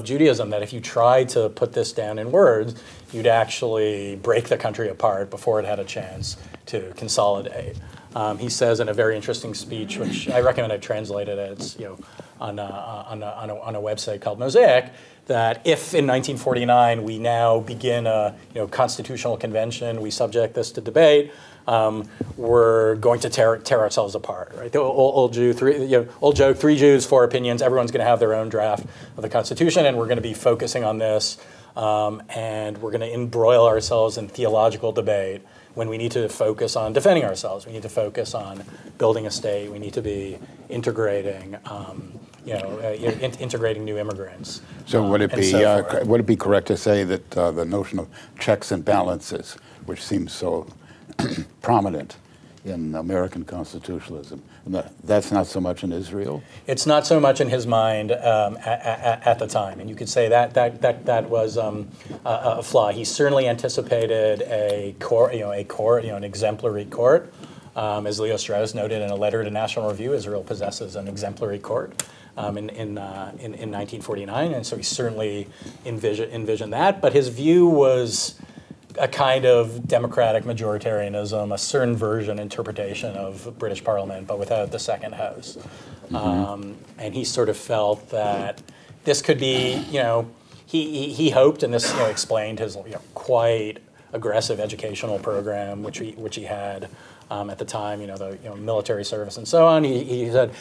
Judaism, that if you tried to put this down in words, you'd actually break the country apart before it had a chance to consolidate. He says in a very interesting speech, which I recommend I translated it. It's on a website called Mosaic, that if in 1949 we now begin a constitutional convention, we subject this to debate, we're going to tear ourselves apart. Right? The old joke, 3 Jews, 4 opinions. Everyone's going to have their own draft of the Constitution, and we're going to be focusing on this, and we're going to embroil ourselves in theological debate, when we need to focus on defending ourselves. We need to focus on building a state. We need to be integrating, integrating new immigrants. So would it be correct to say that the notion of checks and balances, which seems so prominent in American constitutionalism, that's not so much in Israel? It's not so much in his mind at the time, and you could say that was a flaw. He certainly anticipated an exemplary court. As Leo Strauss noted in a letter to National Review, Israel possesses an exemplary court in 1949, and so he certainly envisioned that. But his view was a kind of democratic majoritarianism, a certain interpretation of British Parliament, but without the second house. And he sort of felt that this could be, he hoped, and this explained his quite aggressive educational program, which he had military service and so on. He said,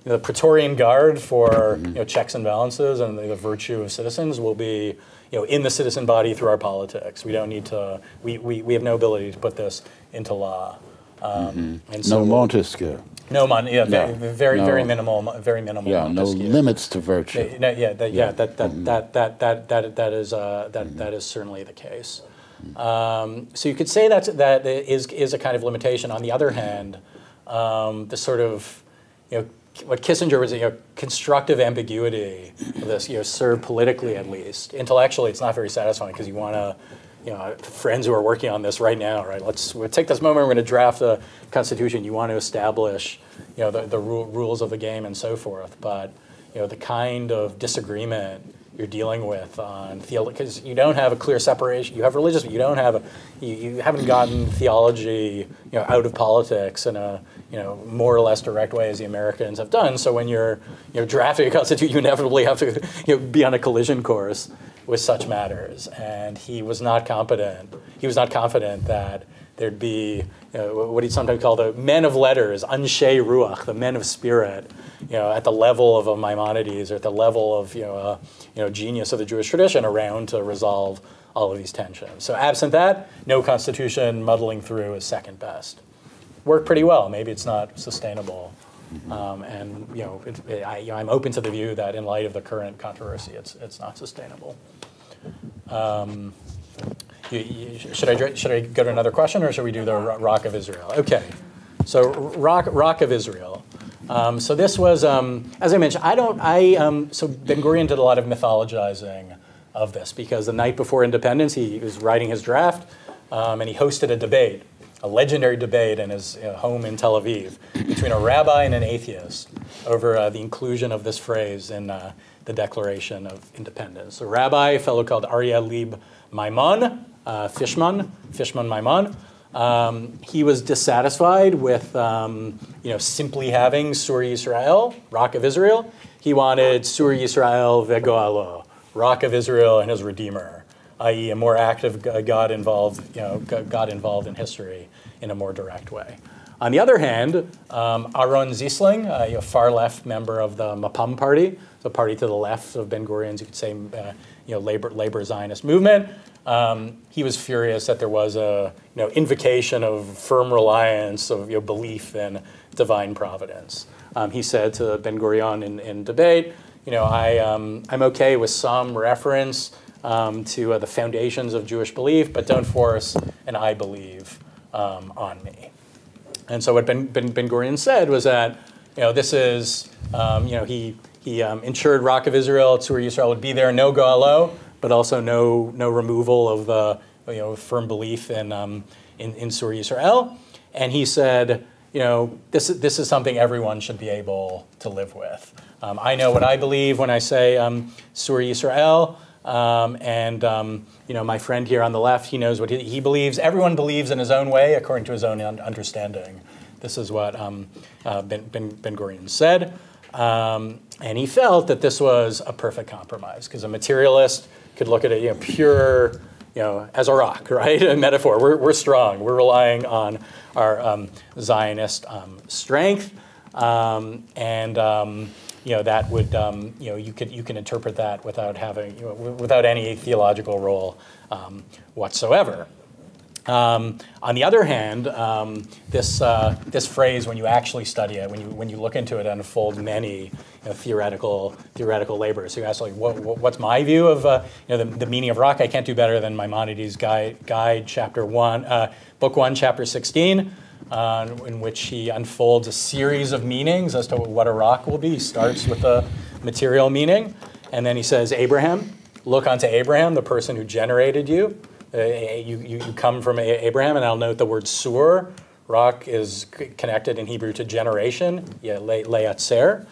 the Praetorian Guard for checks and balances and the virtue of citizens will be in the citizen body through our politics. We don't need to. We have no ability to put this into law. And so no Montesquieu. No, very minimal. Yeah, no limits to virtue. That is certainly the case. So you could say that is a kind of limitation. On the other hand, the sort of what Kissinger was constructive ambiguity of this served politically at least. Intellectually, it's not very satisfying because you want to. Friends who are working on this right now, right? We'll take this moment. We're going to draft the Constitution. You want to establish, the rules of the game and so forth. But, the kind of disagreement you're dealing with on theology, because you don't have a clear separation. You have religious, but you don't have you haven't gotten theology, out of politics in a, more or less direct way as the Americans have done. So when you're, drafting a Constitution, you inevitably have to, be on a collision course with such matters, and he was not confident. He was not confident that there'd be what he'd sometimes call the men of letters, anshe ruach, the men of spirit, at the level of a Maimonides or at the level of genius of the Jewish tradition around to resolve all of these tensions. So absent that, no constitution muddling through is second best. Worked pretty well. Maybe it's not sustainable. And I'm open to the view that in light of the current controversy, it's not sustainable. Should I go to another question, or should we do the Rock of Israel? Okay, so Rock of Israel. So this was, as I mentioned, so Ben Gurion did a lot of mythologizing of this because the night before independence, he was writing his draft, and he hosted a debate. A legendary debate in his home in Tel Aviv between a rabbi and an atheist over the inclusion of this phrase in the Declaration of Independence. A rabbi, a fellow called Aryeh Leib Maimon, Fishman Maimon, he was dissatisfied with simply having Sur Yisrael, Rock of Israel. He wanted Sur Yisrael vegoalo, Rock of Israel and his Redeemer, i.e. a more active God involved in history in a more direct way. On the other hand, Aaron Zisling, a far-left member of the Mapam party, the party to the left of Ben Gurion's, you could say, labor Zionist movement, he was furious that there was a invocation of firm reliance of belief in divine providence. He said to Ben Gurion in debate, I'm okay with some reference to the foundations of Jewish belief, but don't force an I believe on me. And so what Ben Gurion said was that this is he ensured Rock of Israel, Tzur Yisrael would be there, no Goalo, but also no removal of the firm belief in Tzur Yisrael. And he said this is something everyone should be able to live with. I know what I believe when I say Tzur Yisrael. My friend here on the left, he knows what he believes. Everyone believes in his own way, according to his own understanding. This is what Ben Gurion said. And he felt that this was a perfect compromise, because a materialist could look at it pure, as a rock, right? A metaphor. We're strong. We're relying on our Zionist strength. That would you can interpret that without having without any theological role whatsoever. On the other hand, this phrase, when you actually study it, when you look into it, unfolds many theoretical labors. So you ask, like, what's my view of the meaning of rock? I can't do better than Maimonides' Guide, Chapter 1, Book 1, Chapter 16. In which he unfolds a series of meanings as to what a rock will be. He starts with the material meaning, and then he says, Abraham, look unto Abraham, the person who generated you. You come from Abraham, and I'll note the word sur. Rock is connected in Hebrew to generation, le'atzer.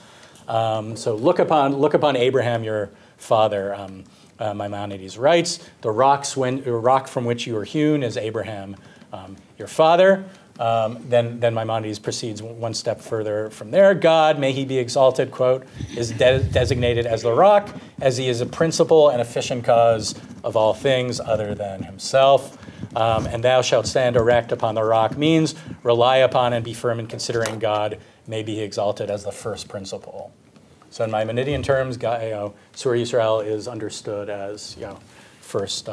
So look upon Abraham, your father. Maimonides writes, the rock from which you were hewn is Abraham, your father. Then Maimonides proceeds one step further from there. God, may he be exalted, quote, is designated as the rock, as he is a principal and efficient cause of all things other than himself. And thou shalt stand erect upon the rock means rely upon and be firm in considering God may be exalted as the first principle. So in Maimonidean terms, Sur Yisrael is understood as first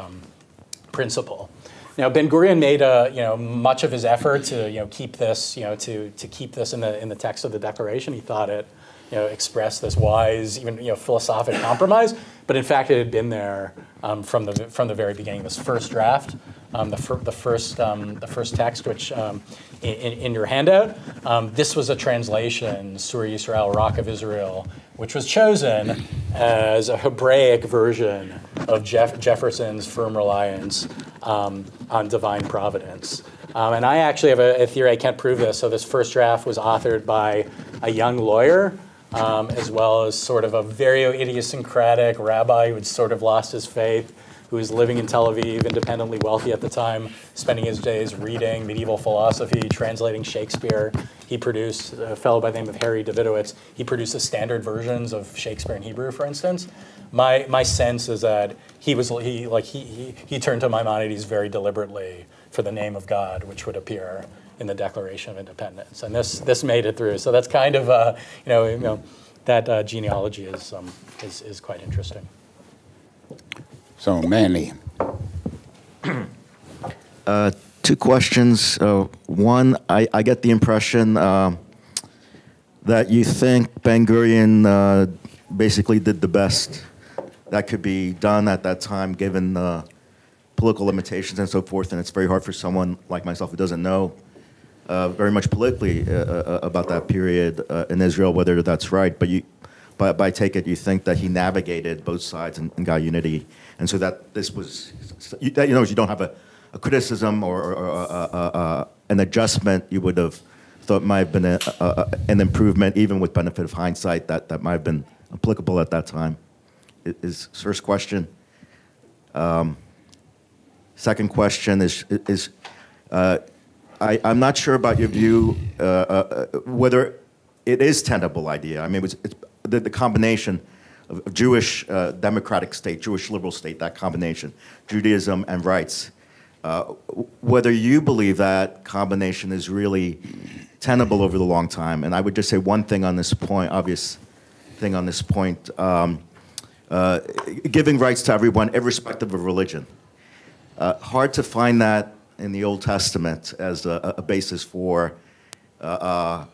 principle. Now Ben Gurion made much of his effort to keep this to keep this in the text of the Declaration. He thought it expressed this wise, even philosophic compromise, but in fact it had been there from the very beginning. This first draft, the first text, which in your handout, this was a translation, Sur Yisrael, Rock of Israel, which was chosen as a Hebraic version of Jefferson's firm reliance on divine providence. And I actually have a theory, I can't prove this, so this first draft was authored by a young lawyer, as well as sort of a very idiosyncratic rabbi who had sort of lost his faith, who was living in Tel Aviv, independently wealthy at the time, spending his days reading medieval philosophy, translating Shakespeare. He produced, a fellow by the name of Harry Davidowitz, he produced the standard versions of Shakespeare in Hebrew, for instance. My sense is that he turned to Maimonides very deliberately for the name of God, which would appear in the Declaration of Independence, and this made it through. So that's kind of that genealogy is quite interesting. So Manny. Two questions. One, I get the impression that you think Ben Gurion basically did the best that could be done at that time, given political limitations and so forth, and it's very hard for someone like myself who doesn't know very much politically about that period in Israel, whether that's right. But I take it you think that he navigated both sides and got unity, and so that this was, you don't have a criticism or an adjustment you would have thought might have been an improvement, even with benefit of hindsight, that might have been applicable at that time. Is first question. Second question is I'm not sure about your view whether it is tenable idea. I mean, it's the combination of Jewish democratic state, Jewish liberal state, that combination, Judaism and rights. Whether you believe that combination is really tenable over the long time. And I would just say one thing on this point, obvious thing on this point, giving rights to everyone, irrespective of religion. Hard to find that in the Old Testament as a basis for a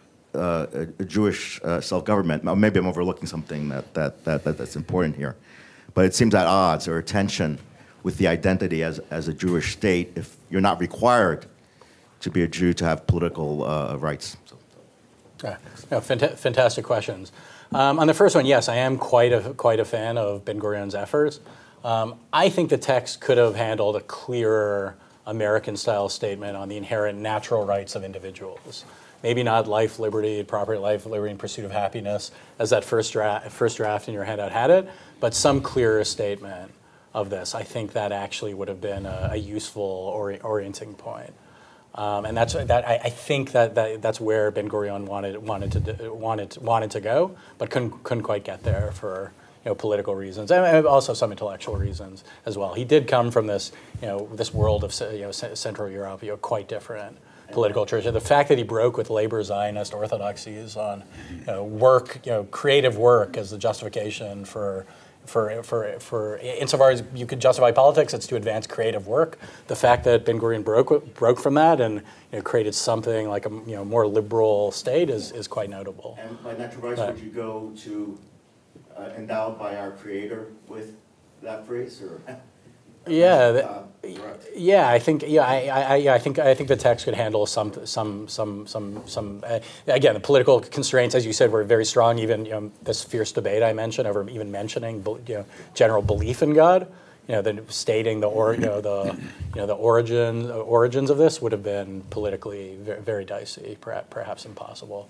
Jewish self-government. Maybe I'm overlooking something that's important here. But it seems at odds or tension with the identity as a Jewish state if you're not required to be a Jew to have political rights. So. Yeah, fantastic questions. On the first one, yes, I am quite a fan of Ben Gurion's efforts. I think the text could have handled a clearer American-style statement on the inherent natural rights of individuals. Maybe not life, liberty, property, life, liberty, and pursuit of happiness, as that first draft in your handout had it, but some clearer statement of this. I think that actually would have been a useful orienting point. And I think that's where Ben Gurion wanted to go, but couldn't quite get there for political reasons and also some intellectual reasons as well. He did come from this this world of Central Europe, quite different political tradition. The fact that he broke with labor Zionist orthodoxies on work, creative work as the justification for insofar as you could justify politics, it's to advance creative work. The fact that Ben Gurion broke from that and created something like a more liberal state is quite notable. And by natural rights, would you go to endowed by our Creator with that phrase, or? Yeah, I think the text could handle some again, the political constraints, as you said, were very strong. Even this fierce debate I mentioned over even mentioning general belief in God. Then stating the origins of this would have been politically very dicey, perhaps impossible.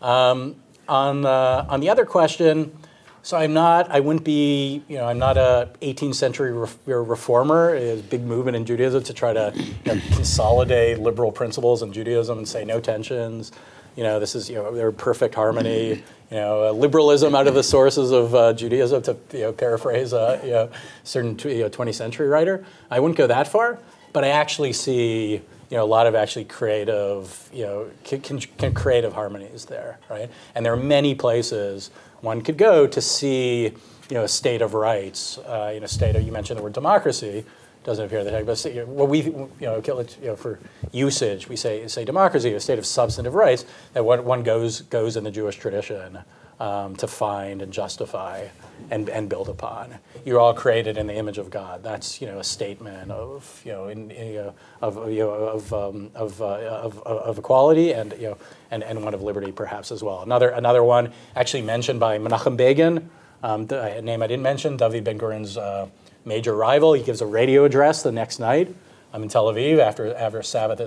On the other question. So I'm not a 18th century reformer. It's a big movement in Judaism to try to consolidate liberal principles in Judaism and say no tensions. This is they're perfect harmony. Liberalism out of the sources of Judaism, to paraphrase a certain 20th century writer. I wouldn't go that far, but I actually see a lot of actually creative, creative harmonies there, right? And there are many places one could go to see, a state of rights, you mentioned the word democracy, doesn't appear in the text, but what we, for usage, we say democracy, a state of substantive rights that one goes in the Jewish tradition to find and justify and build upon. You're all created in the image of God. That's a statement of of equality and and one of liberty perhaps as well. Another one actually mentioned by Menachem Begin, a name I didn't mention, David Ben-Gurion's major rival. He gives a radio address the next night in Tel Aviv after Sabbath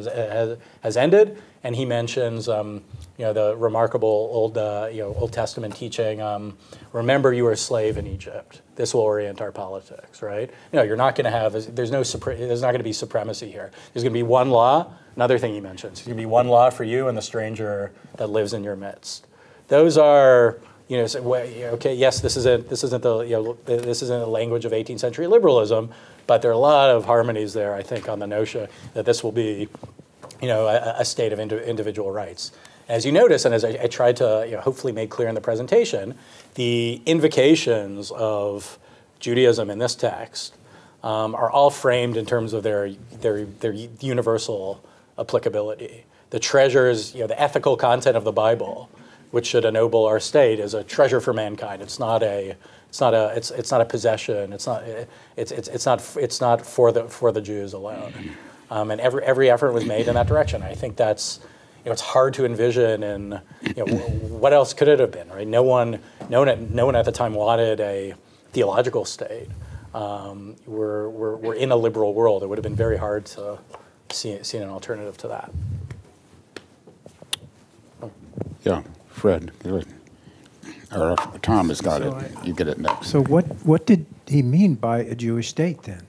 has ended, and he mentions the remarkable Old Testament teaching. Remember, you were a slave in Egypt. This will orient our politics, right? You're not going to have. There's not going to be supremacy here. There's going to be one law. Another thing he mentions. There's going to be one law for you and the stranger that lives in your midst. Those are. Okay, yes, this isn't the language of 18th century liberalism, but there are a lot of harmonies there, I think, on the notion that this will be, a state of individual rights. As you notice, and as I tried to hopefully make clear in the presentation, the invocations of Judaism in this text are all framed in terms of their universal applicability. The treasures, the ethical content of the Bible, which should ennoble our state, is a treasure for mankind. It's not a possession. It's not for the Jews alone. And every effort was made in that direction. I think that's it's hard to envision. And what else could it have been? Right? No one at the time wanted a theological state. We're in a liberal world. It would have been very hard to see an alternative to that. Yeah. Fred, or Tom has got it. You get it next. So what did he mean by a Jewish state then?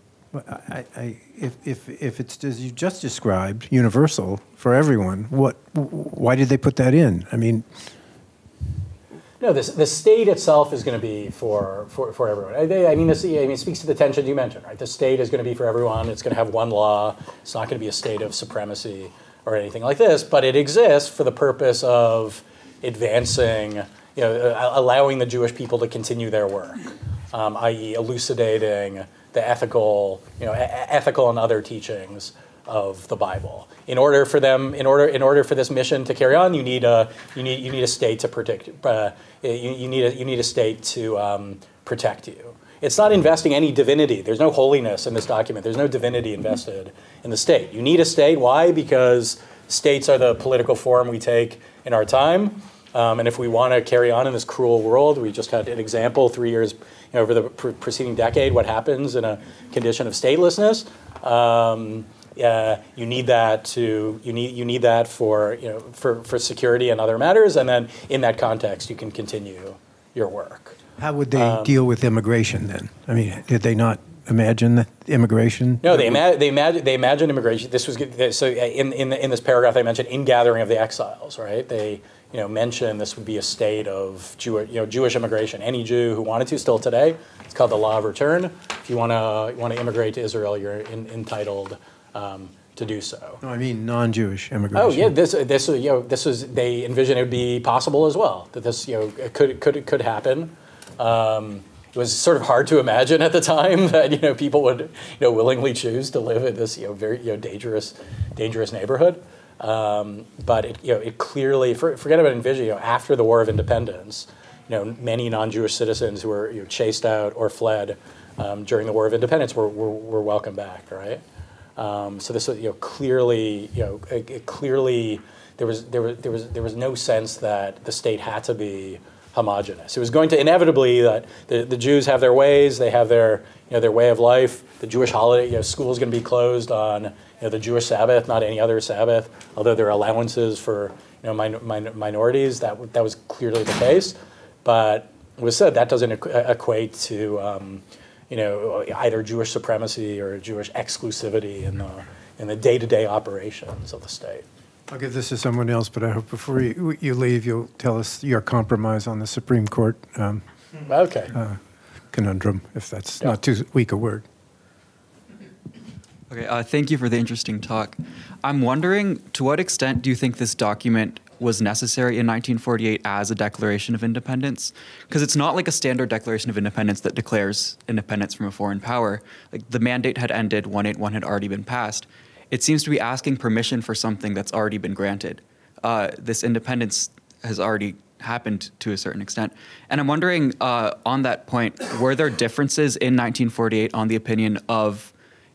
If it's as you just described, universal for everyone, why did they put that in? I mean, no, the state itself is going to be for everyone. It speaks to the tensions you mentioned, right? The state is going to be for everyone. It's going to have one law. It's not going to be a state of supremacy or anything like this, but it exists for the purpose of advancing, allowing the Jewish people to continue their work, i.e., elucidating the ethical and other teachings of the Bible. In order for this mission to carry on, you need a state to protect. You need a state to protect you. It's not investing any divinity. There's no holiness in this document. There's no divinity invested in the state. You need a state. Why? Because states are the political form we take in our time. And if we want to carry on in this cruel world, we just had an example 3 years over the preceding decade, what happens in a condition of statelessness. You need that for security and other matters. And then in that context, you can continue your work. How would they deal with immigration then? I mean, did they not imagine that immigration? No, they imagined immigration. This was so in this paragraph I mentioned ingathering of the exiles, right? They mentioned this would be a state of Jewish immigration. Any Jew who wanted to, still today, it's called the law of return. If you want to immigrate to Israel, you're entitled to do so. No, I mean non-Jewish immigration. Oh yeah, this was they envisioned it would be possible as well. That this could happen. It was sort of hard to imagine at the time that people would willingly choose to live in this very dangerous neighborhood. But it clearly forget about envision. After the War of Independence, many non-Jewish citizens who were chased out or fled during the War of Independence were welcomed back, right? So this was clearly there was no sense that the state had to be homogenous. It was going to inevitably that the Jews have their ways, they have their way of life. The Jewish holiday, school is going to be closed on the Jewish Sabbath, not any other Sabbath. Although there are allowances for minorities, that was clearly the case. But it was said that doesn't equate to either Jewish supremacy or Jewish exclusivity in the day-to-day operations of the state. I'll give this to someone else, but I hope before you leave, you'll tell us your compromise on the Supreme Court okay. Conundrum, if that's not too weak a word. Okay, thank you for the interesting talk. I'm wondering, to what extent do you think this document was necessary in 1948 as a Declaration of Independence? Because it's not like a standard Declaration of Independence that declares independence from a foreign power. Like, the mandate had ended, 181 had already been passed. It seems to be asking permission for something that's already been granted. This independence has already happened to a certain extent. And I'm wondering, on that point, were there differences in 1948 on the opinion of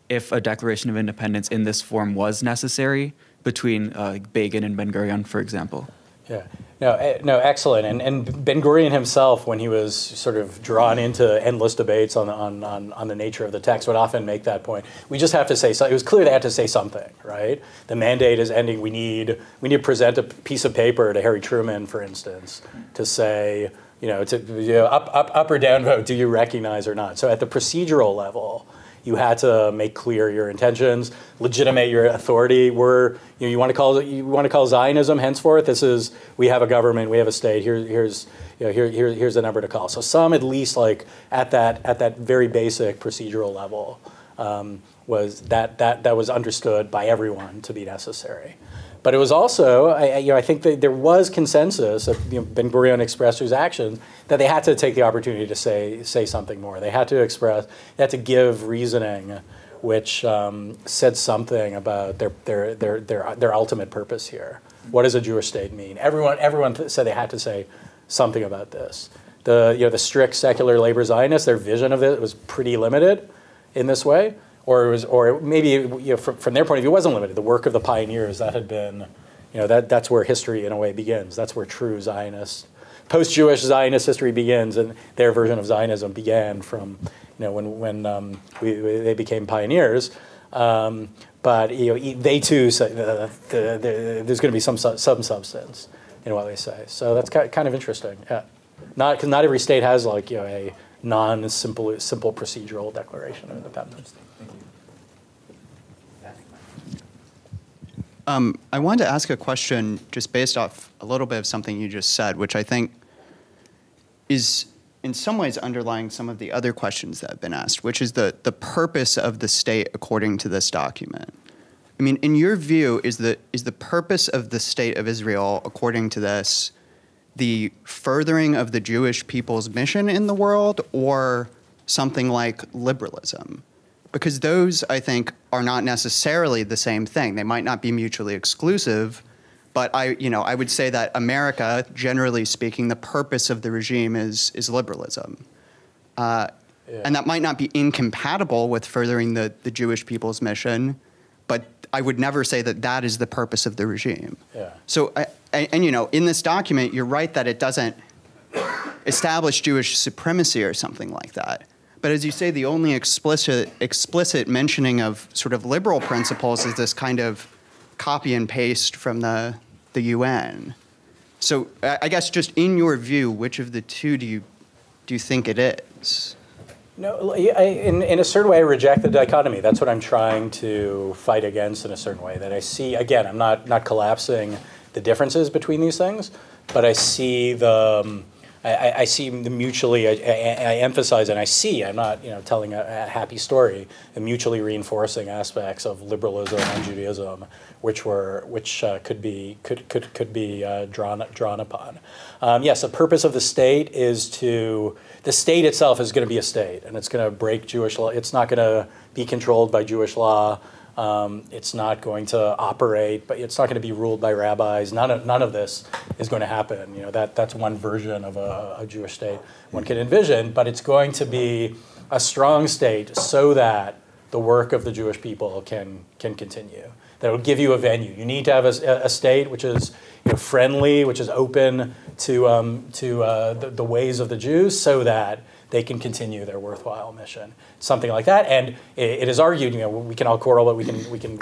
if a Declaration of Independence in this form was necessary between Begin and Ben-Gurion, for example? Yeah, no, excellent. And Ben-Gurion himself, when he was sort of drawn into endless debates on the nature of the text, would often make that point. We just have to say something. It was clear they had to say something, right? The mandate is ending. We need to present a piece of paper to Harry Truman, for instance, to say, up or down vote, do you recognize or not? So at the procedural level, you had to make clear your intentions, legitimate your authority. You want to call Zionism henceforth. This is, we have a government, we have a state. Here's the number to call. So some, at least, like at that very basic procedural level, was that was understood by everyone to be necessary. But it was also, I think that there was consensus that Ben-Gurion expressed through his actions that they had to take the opportunity to say something more. They had to give reasoning which said something about their ultimate purpose here. What does a Jewish state mean? Everyone said they had to say something about this. The strict secular labor Zionists, their vision of it was pretty limited in this way. Or maybe from their point of view, it wasn't limited. The work of the pioneers, that had been, that's where history in a way begins. That's where true Zionist, post-Jewish Zionist history begins, and their version of Zionism began from, when they became pioneers. But they too say there's going to be some substance in what they say. So that's kind of interesting. Yeah, because not every state has a non-simple procedural declaration of independence. I wanted to ask a question just based off a little bit of something you just said, which I think is in some ways underlying some of the other questions that have been asked, which is the purpose of the state according to this document. I mean, in your view, is the purpose of the state of Israel according to this the furthering of the Jewish people's mission in the world, or something like liberalism? Because those, I think, are not necessarily the same thing. They might not be mutually exclusive, but I would say that America, generally speaking, the purpose of the regime is liberalism. And that might not be incompatible with furthering the Jewish people's mission, but I would never say that that is the purpose of the regime. Yeah. So, in this document, you're right that it doesn't establish Jewish supremacy or something like that. But as you say, the only explicit mentioning of sort of liberal principles is this kind of copy and paste from the UN. So I guess just in your view, which of the two do you think it is? No, in a certain way, I reject the dichotomy. That's what I'm trying to fight against in a certain way. That I see, again, I'm not collapsing the differences between these things, but I see I see the mutually, I emphasize and I see, I'm not telling a happy story, the mutually reinforcing aspects of liberalism and Judaism, which could be drawn upon. Yes, the purpose of the state is the state itself is going to be a state, and it's going to break Jewish law. It's not going to be controlled by Jewish law. It's not going to operate, but it's not going to be ruled by rabbis. None of this is going to happen. That's one version of a Jewish state one can envision, but it's going to be a strong state so that the work of the Jewish people can continue. That will give you a venue. You need to have a state which is friendly, which is open to the ways of the Jews, so that they can continue their worthwhile mission. Something like that, and it is argued. We can all quarrel, but we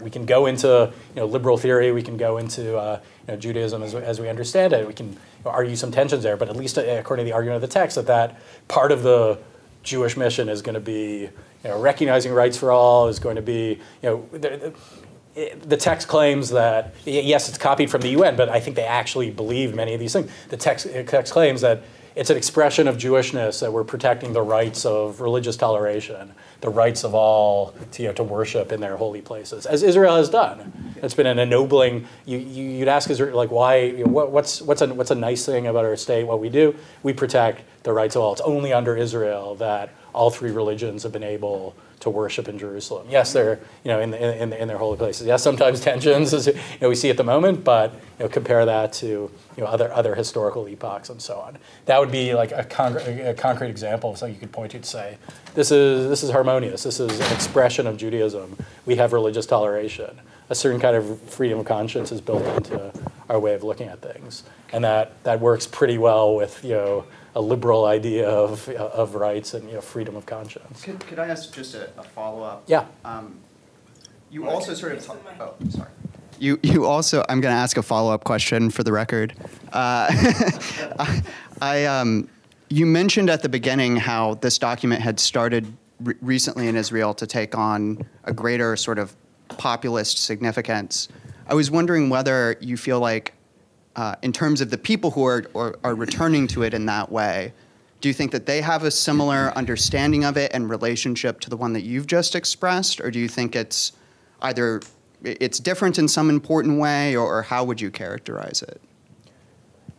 can go into liberal theory. We can go into Judaism as we understand it. We can argue some tensions there, but at least according to the argument of the text, that part of the Jewish mission is going to be recognizing rights for all. Is going to be the text claims that, yes, it's copied from the UN, but I think they actually believe many of these things. The text claims that it's an expression of Jewishness that we're protecting the rights of religious toleration, the rights of all to worship in their holy places, as Israel has done. It's been an ennobling. You'd ask Israel, like, why? What's a nice thing about our state? What we do, we protect the rights of all. It's only under Israel that all three religions have been able to worship in Jerusalem. Yes, they're in their holy places. Yes, sometimes tensions, as we see at the moment, but compare that to other historical epochs and so on. That would be like a concrete example of something you could point to say, this is harmonious. This is an expression of Judaism. We have religious toleration. A certain kind of freedom of conscience is built into our way of looking at things, and that works pretty well with a liberal idea of rights and freedom of conscience. Could I ask just a follow-up? Yeah. You also sort of oh, sorry. You also, I'm going to ask a follow-up question for the record. You mentioned at the beginning how this document had started recently in Israel to take on a greater sort of populist significance. I was wondering whether you feel like, in terms of the people who are returning to it in that way, do you think that they have a similar understanding of it and relationship to the one that you've just expressed, or do you think it's either it's different in some important way, or how would you characterize it?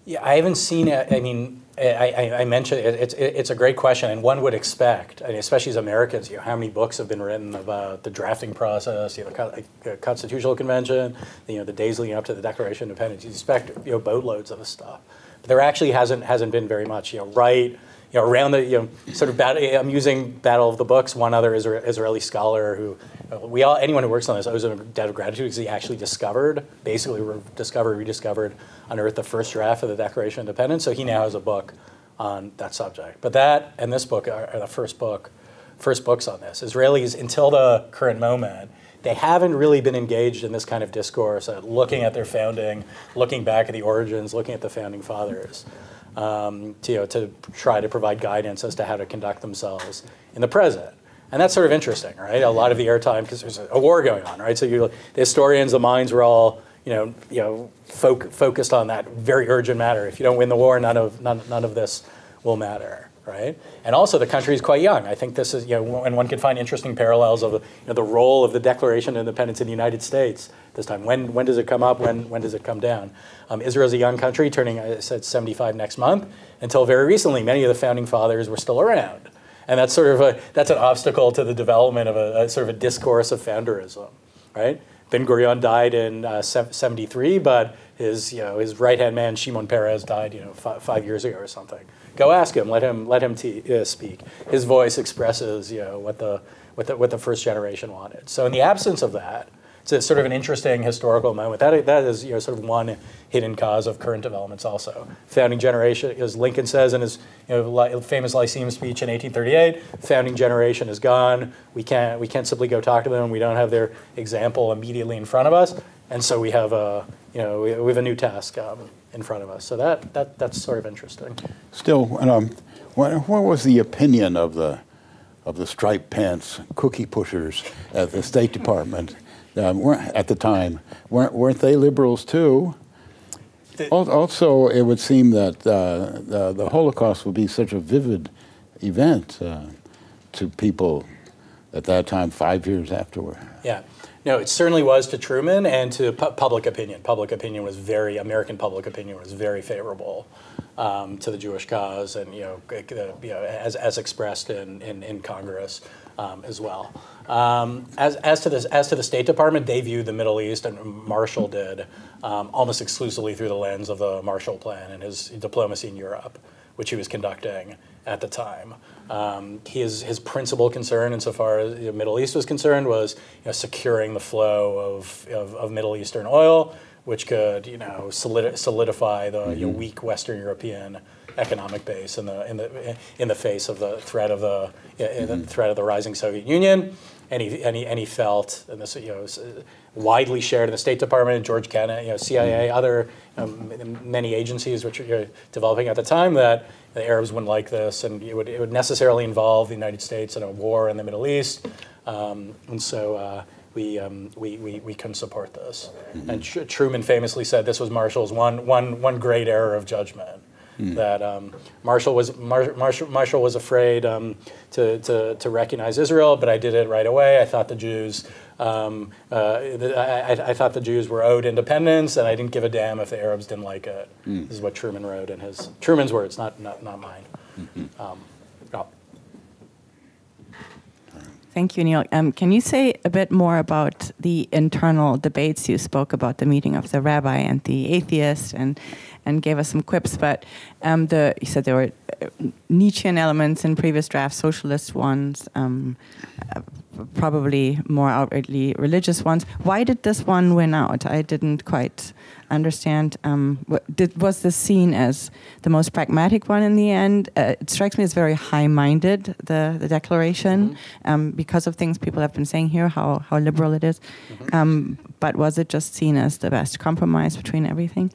Yeah, I haven't seen it. I mean, I mentioned it's a great question, and one would expect, and especially as Americans, how many books have been written about the drafting process, the Constitutional Convention, the days leading up to the Declaration of Independence. You expect boatloads of this stuff, but there actually hasn't been very much. Around the sort of amusing battle of the books. One other Israeli scholar who anyone who works on this owes him a debt of gratitude because he actually rediscovered, unearthed the first draft of the Declaration of Independence. So he now has a book on that subject. But that and this book are the first books on this. Israelis, until the current moment, they haven't really been engaged in this kind of discourse, looking at their founding, looking back at the origins, looking at the founding fathers. To try to provide guidance as to how to conduct themselves in the present. And that's sort of interesting, right? A lot of the airtime, because there's a war going on, right? So the historians, the minds were all, focused on that very urgent matter. If you don't win the war, none of this will matter, right? And also the country is quite young. I think this is, and one can find interesting parallels of the role of the Declaration of Independence in the United States this time. When does it come up? When does it come down? Israel's a young country, turning, I said, 75 next month. Until very recently, many of the founding fathers were still around. And that's sort of that's an obstacle to the development of a sort of a discourse of founderism, right? Ben Gurion died in 73, but his right-hand man, Shimon Peres, died 5 years ago or something. Go ask him. Let him speak. His voice expresses what the first generation wanted. So in the absence of that, it's a sort of an interesting historical moment. That is sort of one hidden cause of current developments also. Founding generation, as Lincoln says in his famous Lyceum speech in 1838, founding generation is gone. We can't simply go talk to them. We don't have their example immediately in front of us, and so we have a new task in front of us. So that's sort of interesting. Still, what was the opinion of the striped pants cookie pushers at the State Department? At the time, weren't they liberals too? Also, it would seem that the Holocaust would be such a vivid event to people at that time, 5 years afterward. Yeah. No, it certainly was to Truman and to public opinion. American public opinion was very favorable to the Jewish cause, and as expressed in Congress as well. As to the State Department, they viewed the Middle East, and Marshall did, almost exclusively through the lens of the Marshall Plan and his diplomacy in Europe, which he was conducting at the time. His principal concern, insofar as the Middle East was concerned, was securing the flow of Middle Eastern oil, which could solidify the weak Western European economic base in the face of the threat of the rising Soviet Union. And he felt, and this widely shared in the State Department, George Kennan, CIA, other many agencies which were developing at the time, that the Arabs wouldn't like this, and it would necessarily involve the United States in a war in the Middle East, and so we couldn't support this. And Truman famously said this was Marshall's one great error of judgment. that Marshall was afraid to recognize Israel, but I did it right away. I thought the Jews I thought the Jews were owed independence, and I didn't give a damn if the Arabs didn't like it. This is what Truman wrote in Truman's words, not mine. Oh. Thank you, Neil. Can you say a bit more about the internal debates? You spoke about the meeting of the rabbi and the atheist, and gave us some quips. But you said there were Nietzschean elements in previous drafts, socialist ones, probably more outwardly religious ones. Why did this one win out? I didn't quite understand. Was this seen as the most pragmatic one in the end? It strikes me as very high-minded, the declaration, because of things people have been saying here, how liberal it is. But was it just seen as the best compromise between everything?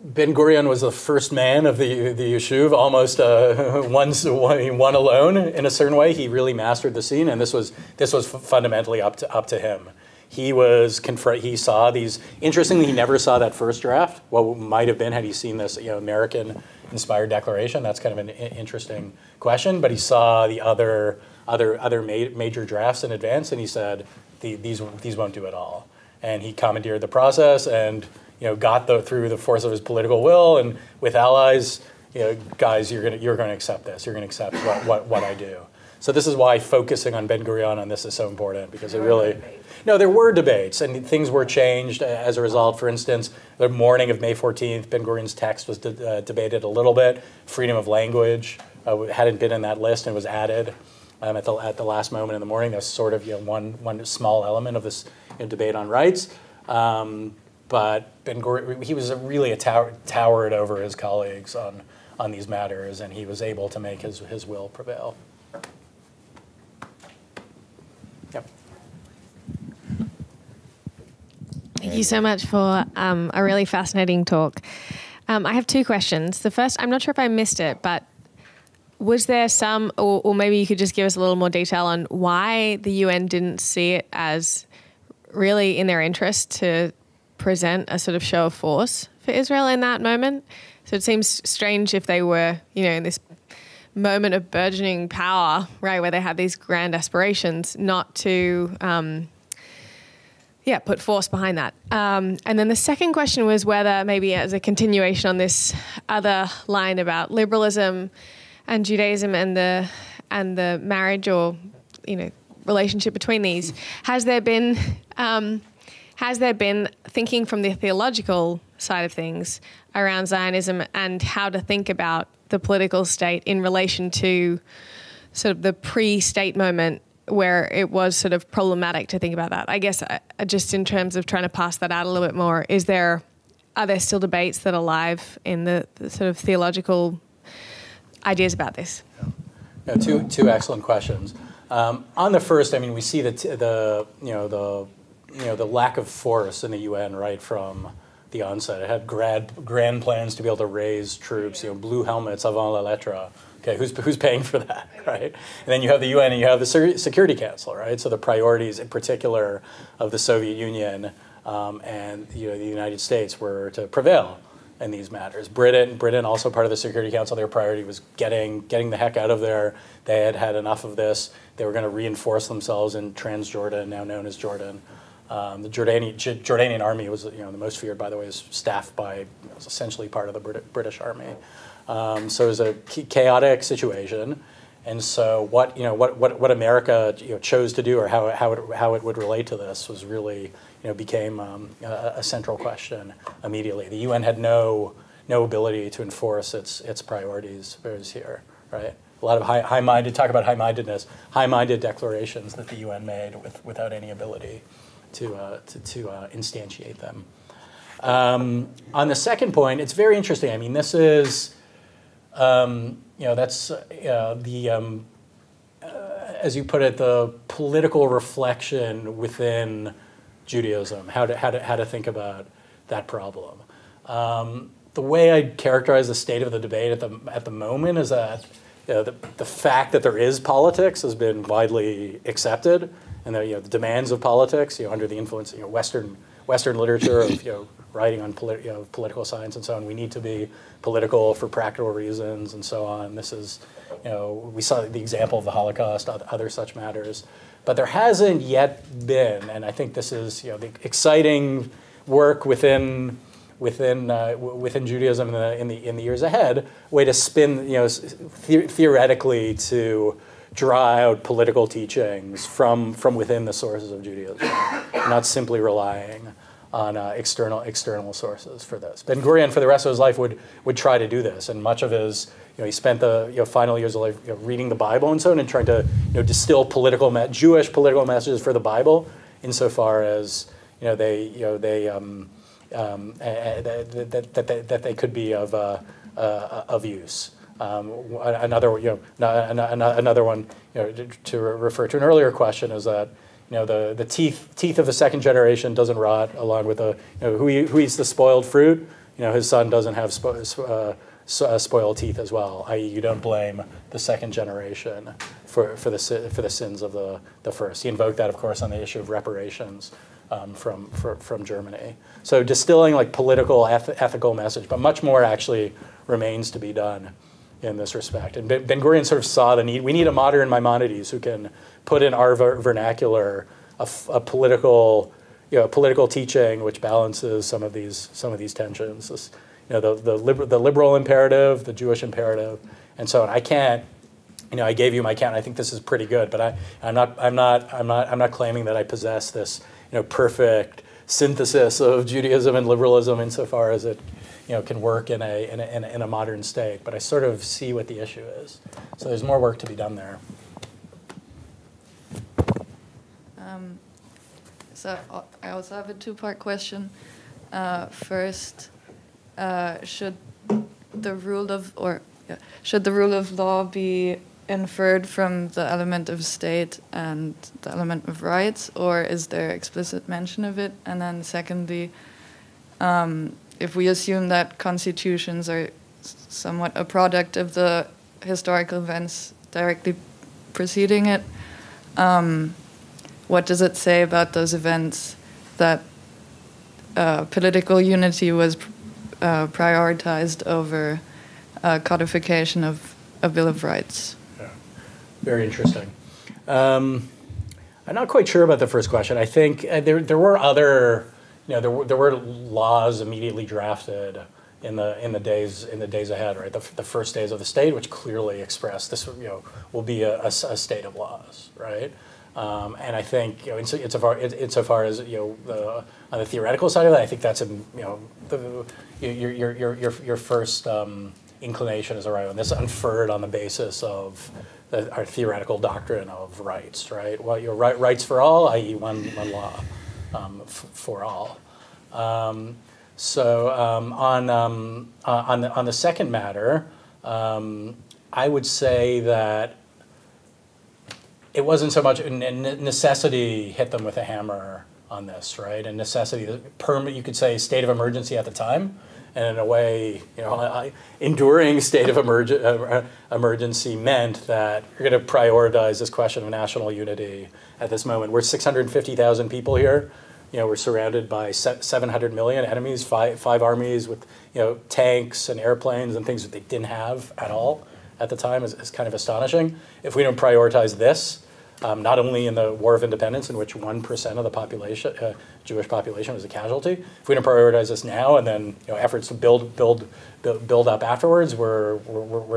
Ben-Gurion was the first man of the Yeshuv, almost one alone in a certain way. He really mastered the scene, and this was fundamentally up to him. He saw these. Interestingly, he never saw that first draft. What might have been had he seen this, American-inspired declaration. That's kind of an interesting question. But he saw the other major drafts in advance, and he said, "These won't do it all." And he commandeered the process, and got through the force of his political will, and with allies, guys, you're going to accept this. You're going to accept what I do. So this is why focusing on Ben-Gurion on this is so important, because there were debates, and things were changed as a result. For instance, the morning of May 14th, Ben-Gurion's text was debated a little bit. Freedom of language hadn't been in that list and was added at the last moment in the morning. That's sort of one small element of this debate on rights. But Ben-Gurion, he was really towered over his colleagues on these matters, and he was able to make his will prevail. Yep. Thank you so much for a really fascinating talk. I have two questions. The first, I'm not sure if I missed it, but was there some, or maybe you could just give us a little more detail on why the UN didn't see it as really in their interest to present a sort of show of force for Israel in that moment? So it seems strange if they were, in this moment of burgeoning power, right, where they had these grand aspirations, not to, put force behind that. And then the second question was whether, maybe as a continuation on this other line about liberalism and Judaism and the marriage or relationship between these, has there been thinking from the theological side of things around Zionism and how to think about the political state in relation to sort of the pre-state moment where it was sort of problematic to think about that? I guess just in terms of trying to pass that out a little bit more, are there still debates that are alive in the sort of theological ideas about this? Yeah, two excellent questions. On the first, we see the lack of force in the UN right from the onset. It had grand plans to be able to raise troops, blue helmets avant la lettre. Okay, who's paying for that, right? And then you have the UN and you have the Security Council, right? So the priorities, in particular, of the Soviet Union and the United States were to prevail in these matters. Britain, also part of the Security Council, their priority was getting the heck out of there. They had enough of this. They were going to reinforce themselves in Transjordan, now known as Jordan. The Jordanian army was, the most feared, by the way, is staffed by, it was essentially part of the British army. So it was a chaotic situation, and so what America chose to do, or how it would relate to this, was really became a central question immediately. The UN had no ability to enforce its priorities. Whereas here, right? A lot of high-minded high-minded declarations that the UN made without any ability to instantiate them. On the second point, it's very interesting. This is, that's as you put it, the political reflection within Judaism, how to think about that problem. The way I'd characterize the state of the debate at the moment is that the fact that there is politics has been widely accepted, and the demands of politics, under the influence, Western literature of writing on political science and so on. We need to be political for practical reasons and so on. This is, we saw the example of the Holocaust, other such matters. But there hasn't yet been, and I think this is the exciting work within Judaism in the years ahead, way to spin theoretically to draw out political teachings from within the sources of Judaism, not simply relying on external sources for this. Ben-Gurion, for the rest of his life, would try to do this, and much of his he spent the final years of life reading the Bible and so on, and trying to distill Jewish political messages for the Bible, insofar as that they could be of use. Another one to refer to an earlier question is that the teeth of the second generation doesn't rot, along with who eats the spoiled fruit. His son doesn't have spoiled teeth as well. I.e., you don't blame the second generation for the sins of the first. He invoked that, of course, on the issue of reparations from Germany. So distilling political, ethical message, but much more actually remains to be done in this respect. And Ben-Gurion sort of saw the need. We need a modern Maimonides who can put in our vernacular a political teaching which balances some of these tensions. The liberal imperative, the Jewish imperative, and so on. I can't. I gave you my count. I think this is pretty good, but I'm not claiming that I possess this perfect synthesis of Judaism and liberalism insofar as it can work in a modern state. But I sort of see what the issue is. So there's more work to be done there. So I also have a two-part question. First, should the rule of law be inferred from the element of state and the element of rights, or is there explicit mention of it? And then secondly, if we assume that constitutions are somewhat a product of the historical events directly preceding it, what does it say about those events that political unity was prioritized over codification of a Bill of Rights? Yeah. Very interesting. I'm not quite sure about the first question. I think there were other, there were laws immediately drafted in the days ahead, right? The first days of the state, which clearly expressed this, will be a state of laws, right? And I think, insofar as on the theoretical side of it, I think that's your first inclination is right. And this unfurred on the basis of our theoretical doctrine of rights, right? Well, your rights for all, i.e., one law for all. On the second matter, I would say that it wasn't so much necessity hit them with a hammer on this, right? And necessity, you could say state of emergency at the time, and in a way, enduring state of emergency meant that you're going to prioritize this question of national unity at this moment. We're 650,000 people here. We're surrounded by 700 million enemies, five armies with tanks and airplanes and things that they didn't have at all at the time is kind of astonishing. If we don't prioritize this, not only in the War of Independence, in which 1% of the population, Jewish population, was a casualty, if we don't prioritize this now, and then efforts to build up afterwards, we're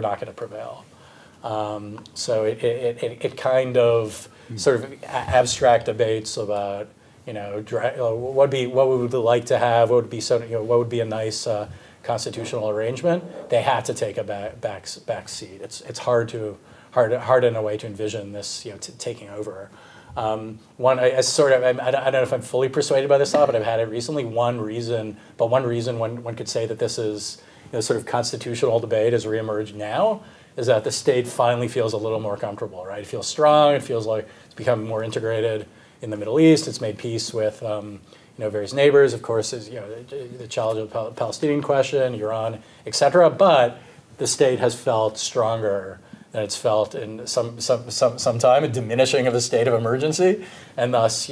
not going to prevail. So it kind of sort of abstract debates about what would we like to have, what would be a nice constitutional arrangement. They had to take a back seat. It's hard in a way to envision this taking over. I don't know if I'm fully persuaded by this thought, but I've had it recently. One reason one could say that this is sort of constitutional debate has reemerged now is that the state finally feels a little more comfortable, right? It feels strong. It feels like it's become more integrated in the Middle East. It's made peace with various neighbors. Of course, is the challenge of the Palestinian question, Iran, etc. But the state has felt stronger than it's felt in some time, a diminishing of the state of emergency, and thus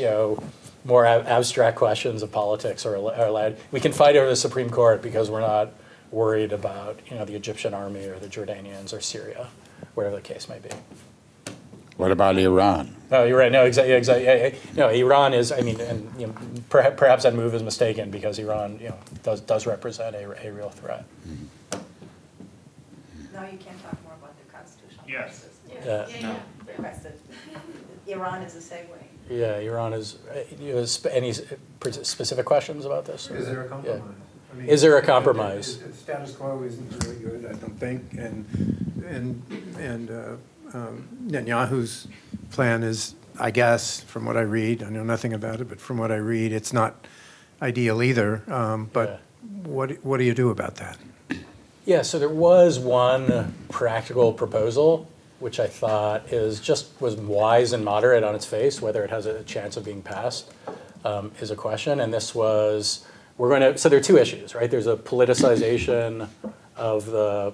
more abstract questions of politics are allowed. We can fight over the Supreme Court because we're not worried about the Egyptian army or the Jordanians or Syria, whatever the case may be. What about Iran? No, you're right. No, exactly. No, Iran is. I mean, and perhaps that move is mistaken because Iran, does represent a real threat. Mm-hmm. Now you can talk more about the constitutional Yes. process. No. Requested. Iran is a segue. Yeah, Iran is. Any specific questions about this? Is there a compromise? Yeah. I mean, Is there a compromise? The status quo isn't really good, I don't think, and Netanyahu's plan is, I guess, from what I read, I know nothing about it, but from what I read, it's not ideal either. But what do you do about that? Yeah, so there was one practical proposal, which I thought was wise and moderate on its face. Whether it has a chance of being passed is a question. And this was, so there are two issues, right? There's a politicization of the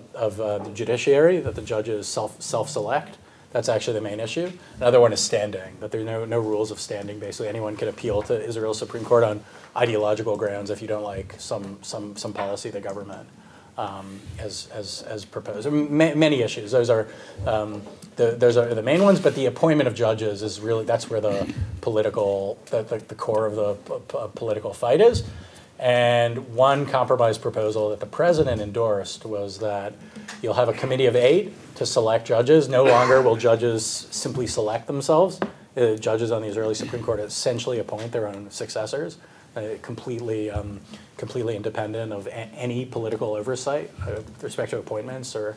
judiciary, that the judges self-select. That's actually the main issue. Another one is standing, that there are no rules of standing. Basically, anyone can appeal to Israel's Supreme Court on ideological grounds if you don't like some policy of the government as proposed. Many issues. Those are the main ones. But the appointment of judges is really, that's where the core of the political fight is. And one compromise proposal that the president endorsed was that you'll have a committee of 8 to select judges. No longer will judges simply select themselves. Judges on the Israeli Supreme Court essentially appoint their own successors, completely independent of any political oversight with respect to appointments or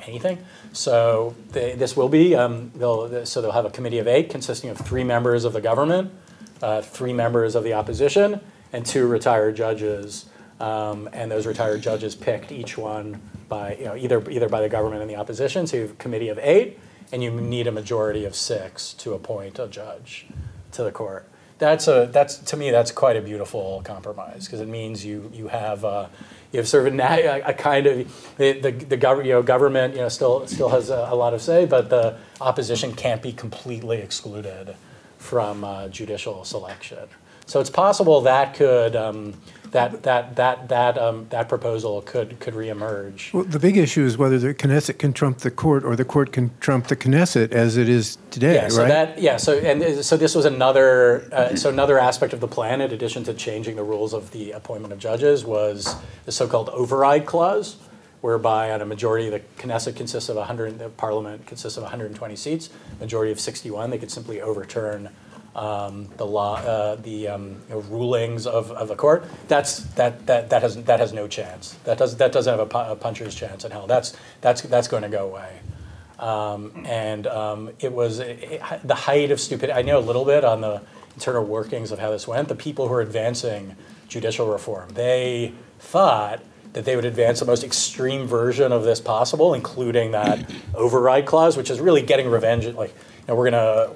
anything. So this will be, they'll have a committee of 8 consisting of 3 members of the government, 3 members of the opposition, and 2 retired judges, and those retired judges picked each one by either by the government and the opposition. So you have a committee of 8, and you need a majority of 6 to appoint a judge to the court. To me that's quite a beautiful compromise, because it means you have sort of a kind of the government still has a lot of say, but the opposition can't be completely excluded from judicial selection. So it's possible that could that proposal could reemerge. Well, the big issue is whether the Knesset can trump the court or the court can trump the Knesset as it is today, right? So this was another aspect of the plan, in addition to changing the rules of the appointment of judges, was the so-called override clause, whereby on a majority, the Knesset consists of 100, the parliament consists of 120 seats, majority of 61, they could simply overturn the law, rulings of the court. That has no chance. That doesn't have a puncher's chance in hell. That's going to go away. It was the height of stupidity. I know a little bit on the internal workings of how this went. The people who are advancing judicial reform, they thought that they would advance the most extreme version of this possible, including that override clause, which is really getting revenge. Like, we're gonna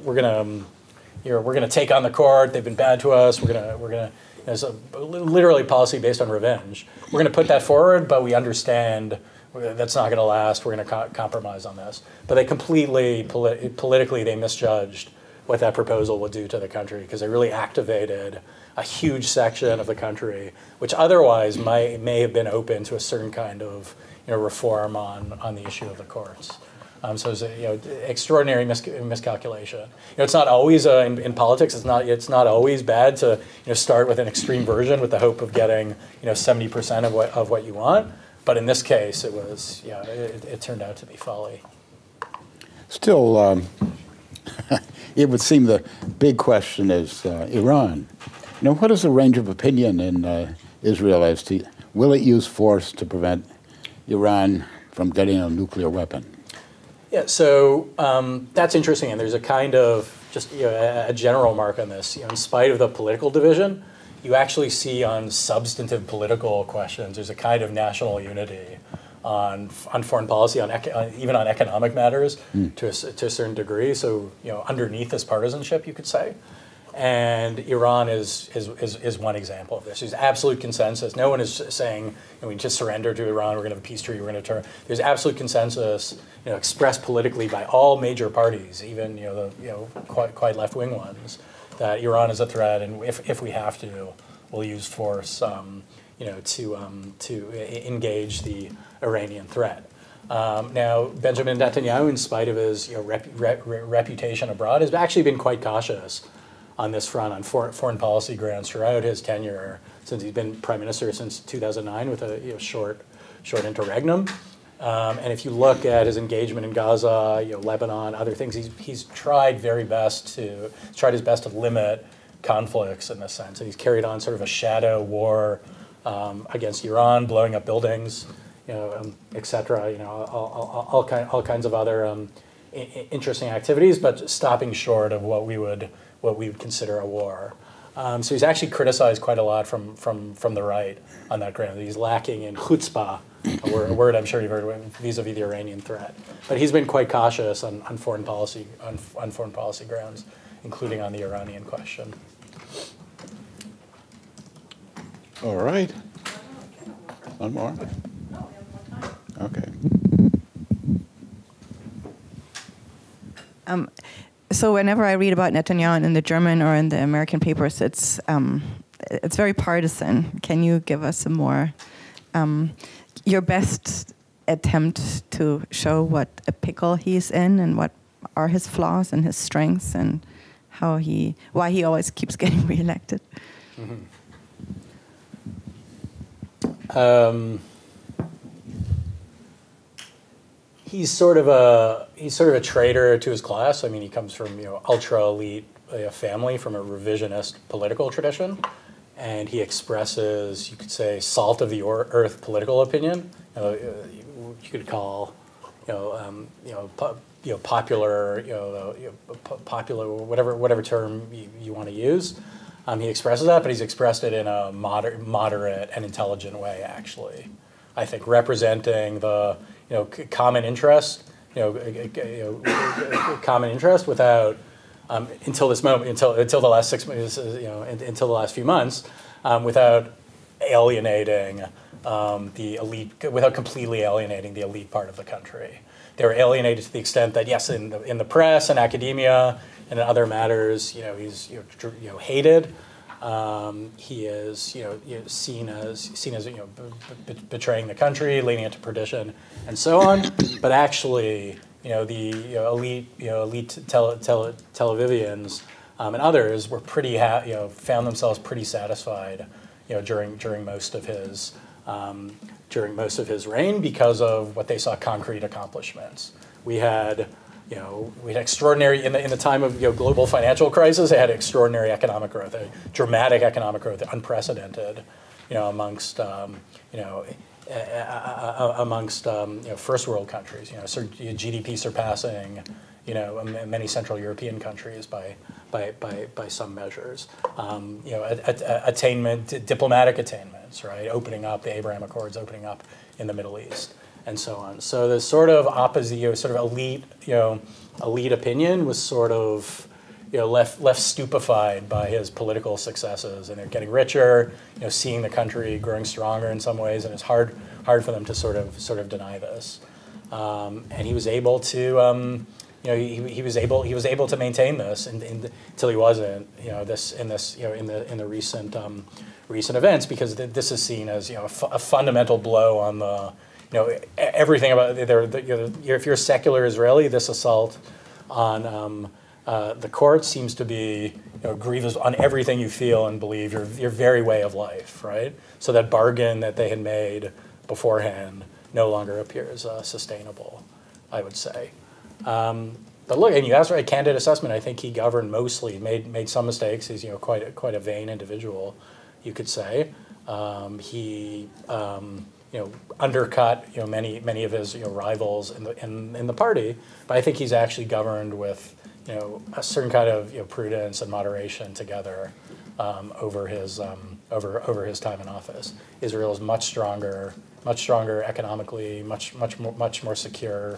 take on the court. They've been bad to us. We're gonna. It's literally policy based on revenge. We're gonna put that forward, but we understand that's not gonna last. We're gonna compromise on this. But they completely politically they misjudged what that proposal would do to the country, because they really activated a huge section of the country which otherwise may have been open to a certain kind of reform on the issue of the courts. So it's extraordinary miscalculation. It's not always in politics. It's not always bad to start with an extreme version with the hope of getting 70% of what you want. But in this case, it was it turned out to be folly. Still, it would seem the big question is Iran. What is the range of opinion in Israel as to will it use force to prevent Iran from getting a nuclear weapon? Yeah, so that's interesting, and there's a kind of just a general mark on this. In spite of the political division, you actually see on substantive political questions, there's a kind of national unity on foreign policy, even on economic matters to a certain degree. So underneath this partisanship, you could say. And Iran is one example of this. There's absolute consensus. No one is saying we just surrender to Iran. We're going to have a peace treaty. We're going to turn. There's absolute consensus, expressed politically by all major parties, even quite left-wing ones, that Iran is a threat, and if we have to, we'll use force, to engage the Iranian threat. Now, Benjamin Netanyahu, in spite of his reputation abroad, has actually been quite cautious on this front, on foreign policy grounds throughout his tenure, since he's been prime minister since 2009 with a short interregnum. And if you look at his engagement in Gaza, Lebanon, other things, he's tried his best to limit conflicts in this sense. And he's carried on sort of a shadow war against Iran, blowing up buildings, et cetera, all kinds of other interesting activities, but stopping short of what we would consider a war. So he's actually criticized quite a lot from the right on that ground. He's lacking in chutzpah, a word I'm sure you've heard vis-a-vis the Iranian threat. But he's been quite cautious on foreign policy grounds, including on the Iranian question. All right. One more? Okay. So whenever I read about Netanyahu in the German or in the American papers, it's very partisan. Can you give us some more, your best attempt to show what a pickle he's in and what are his flaws and his strengths and why he always keeps getting reelected? Mm-hmm. He's sort of a traitor to his class. I mean, he comes from ultra elite family from a revisionist political tradition, and he expresses, you could say, salt of the earth political opinion. You could call, popular, popular, whatever term you want to use. He expresses that, but he's expressed it in a moderate and intelligent way, actually. I think representing the common interest, common interest without until this moment, until the last 6 months, until the last few months, without alienating the elite, without completely alienating the elite part of the country. They were alienated to the extent that yes, in the press and academia and in other matters, he's hated. He is seen as betraying the country, leading it to perdition, and so on. But actually, the elite Tel Avivians and others were pretty found themselves pretty satisfied during most of his reign because of what they saw concrete accomplishments. We had extraordinary, in the time of global financial crisis, they had extraordinary economic growth, dramatic economic growth, unprecedented, amongst first world countries. GDP surpassing, many Central European countries by some measures. Diplomatic attainments, right? Opening up the Abraham Accords, opening up in the Middle East, and so on. So the sort of opposite, sort of elite opinion was sort of, left stupefied by his political successes, and they're getting richer, seeing the country growing stronger in some ways, and it's hard for them to sort of deny this. And he was able to, he was able to maintain this until he wasn't, in the recent events, because this is seen as a fundamental blow on the. Everything about if you're a secular Israeli, this assault on the court seems to be grievous on everything you feel and believe, your very way of life, right? So that bargain that they had made beforehand no longer appears sustainable, I would say. But look, and you asked for a candid assessment. I think he governed mostly, made some mistakes. He's quite a vain individual, you could say. He undercut many of his rivals in the party, but I think he's actually governed with a certain kind of prudence and moderation together over his time in office. Israel is much stronger economically, much more secure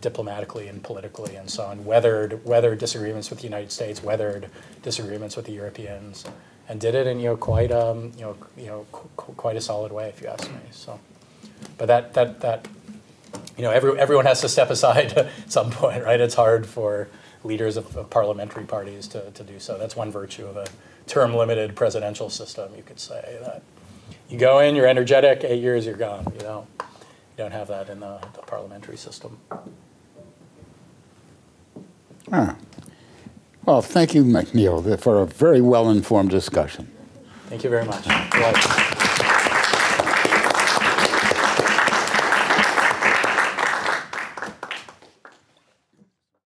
diplomatically and politically and so on. Weathered disagreements with the United States, weathered disagreements with the Europeans, and did it in quite a solid way, if you ask me. So, but that everyone has to step aside at some point, right? It's hard for leaders of parliamentary parties to do so. That's one virtue of a term-limited presidential system, you could say, that you go in, you're energetic, 8 years, you're gone. You don't have that in the parliamentary system. Well, thank you, McNeil, for a very well-informed discussion. Thank you very much.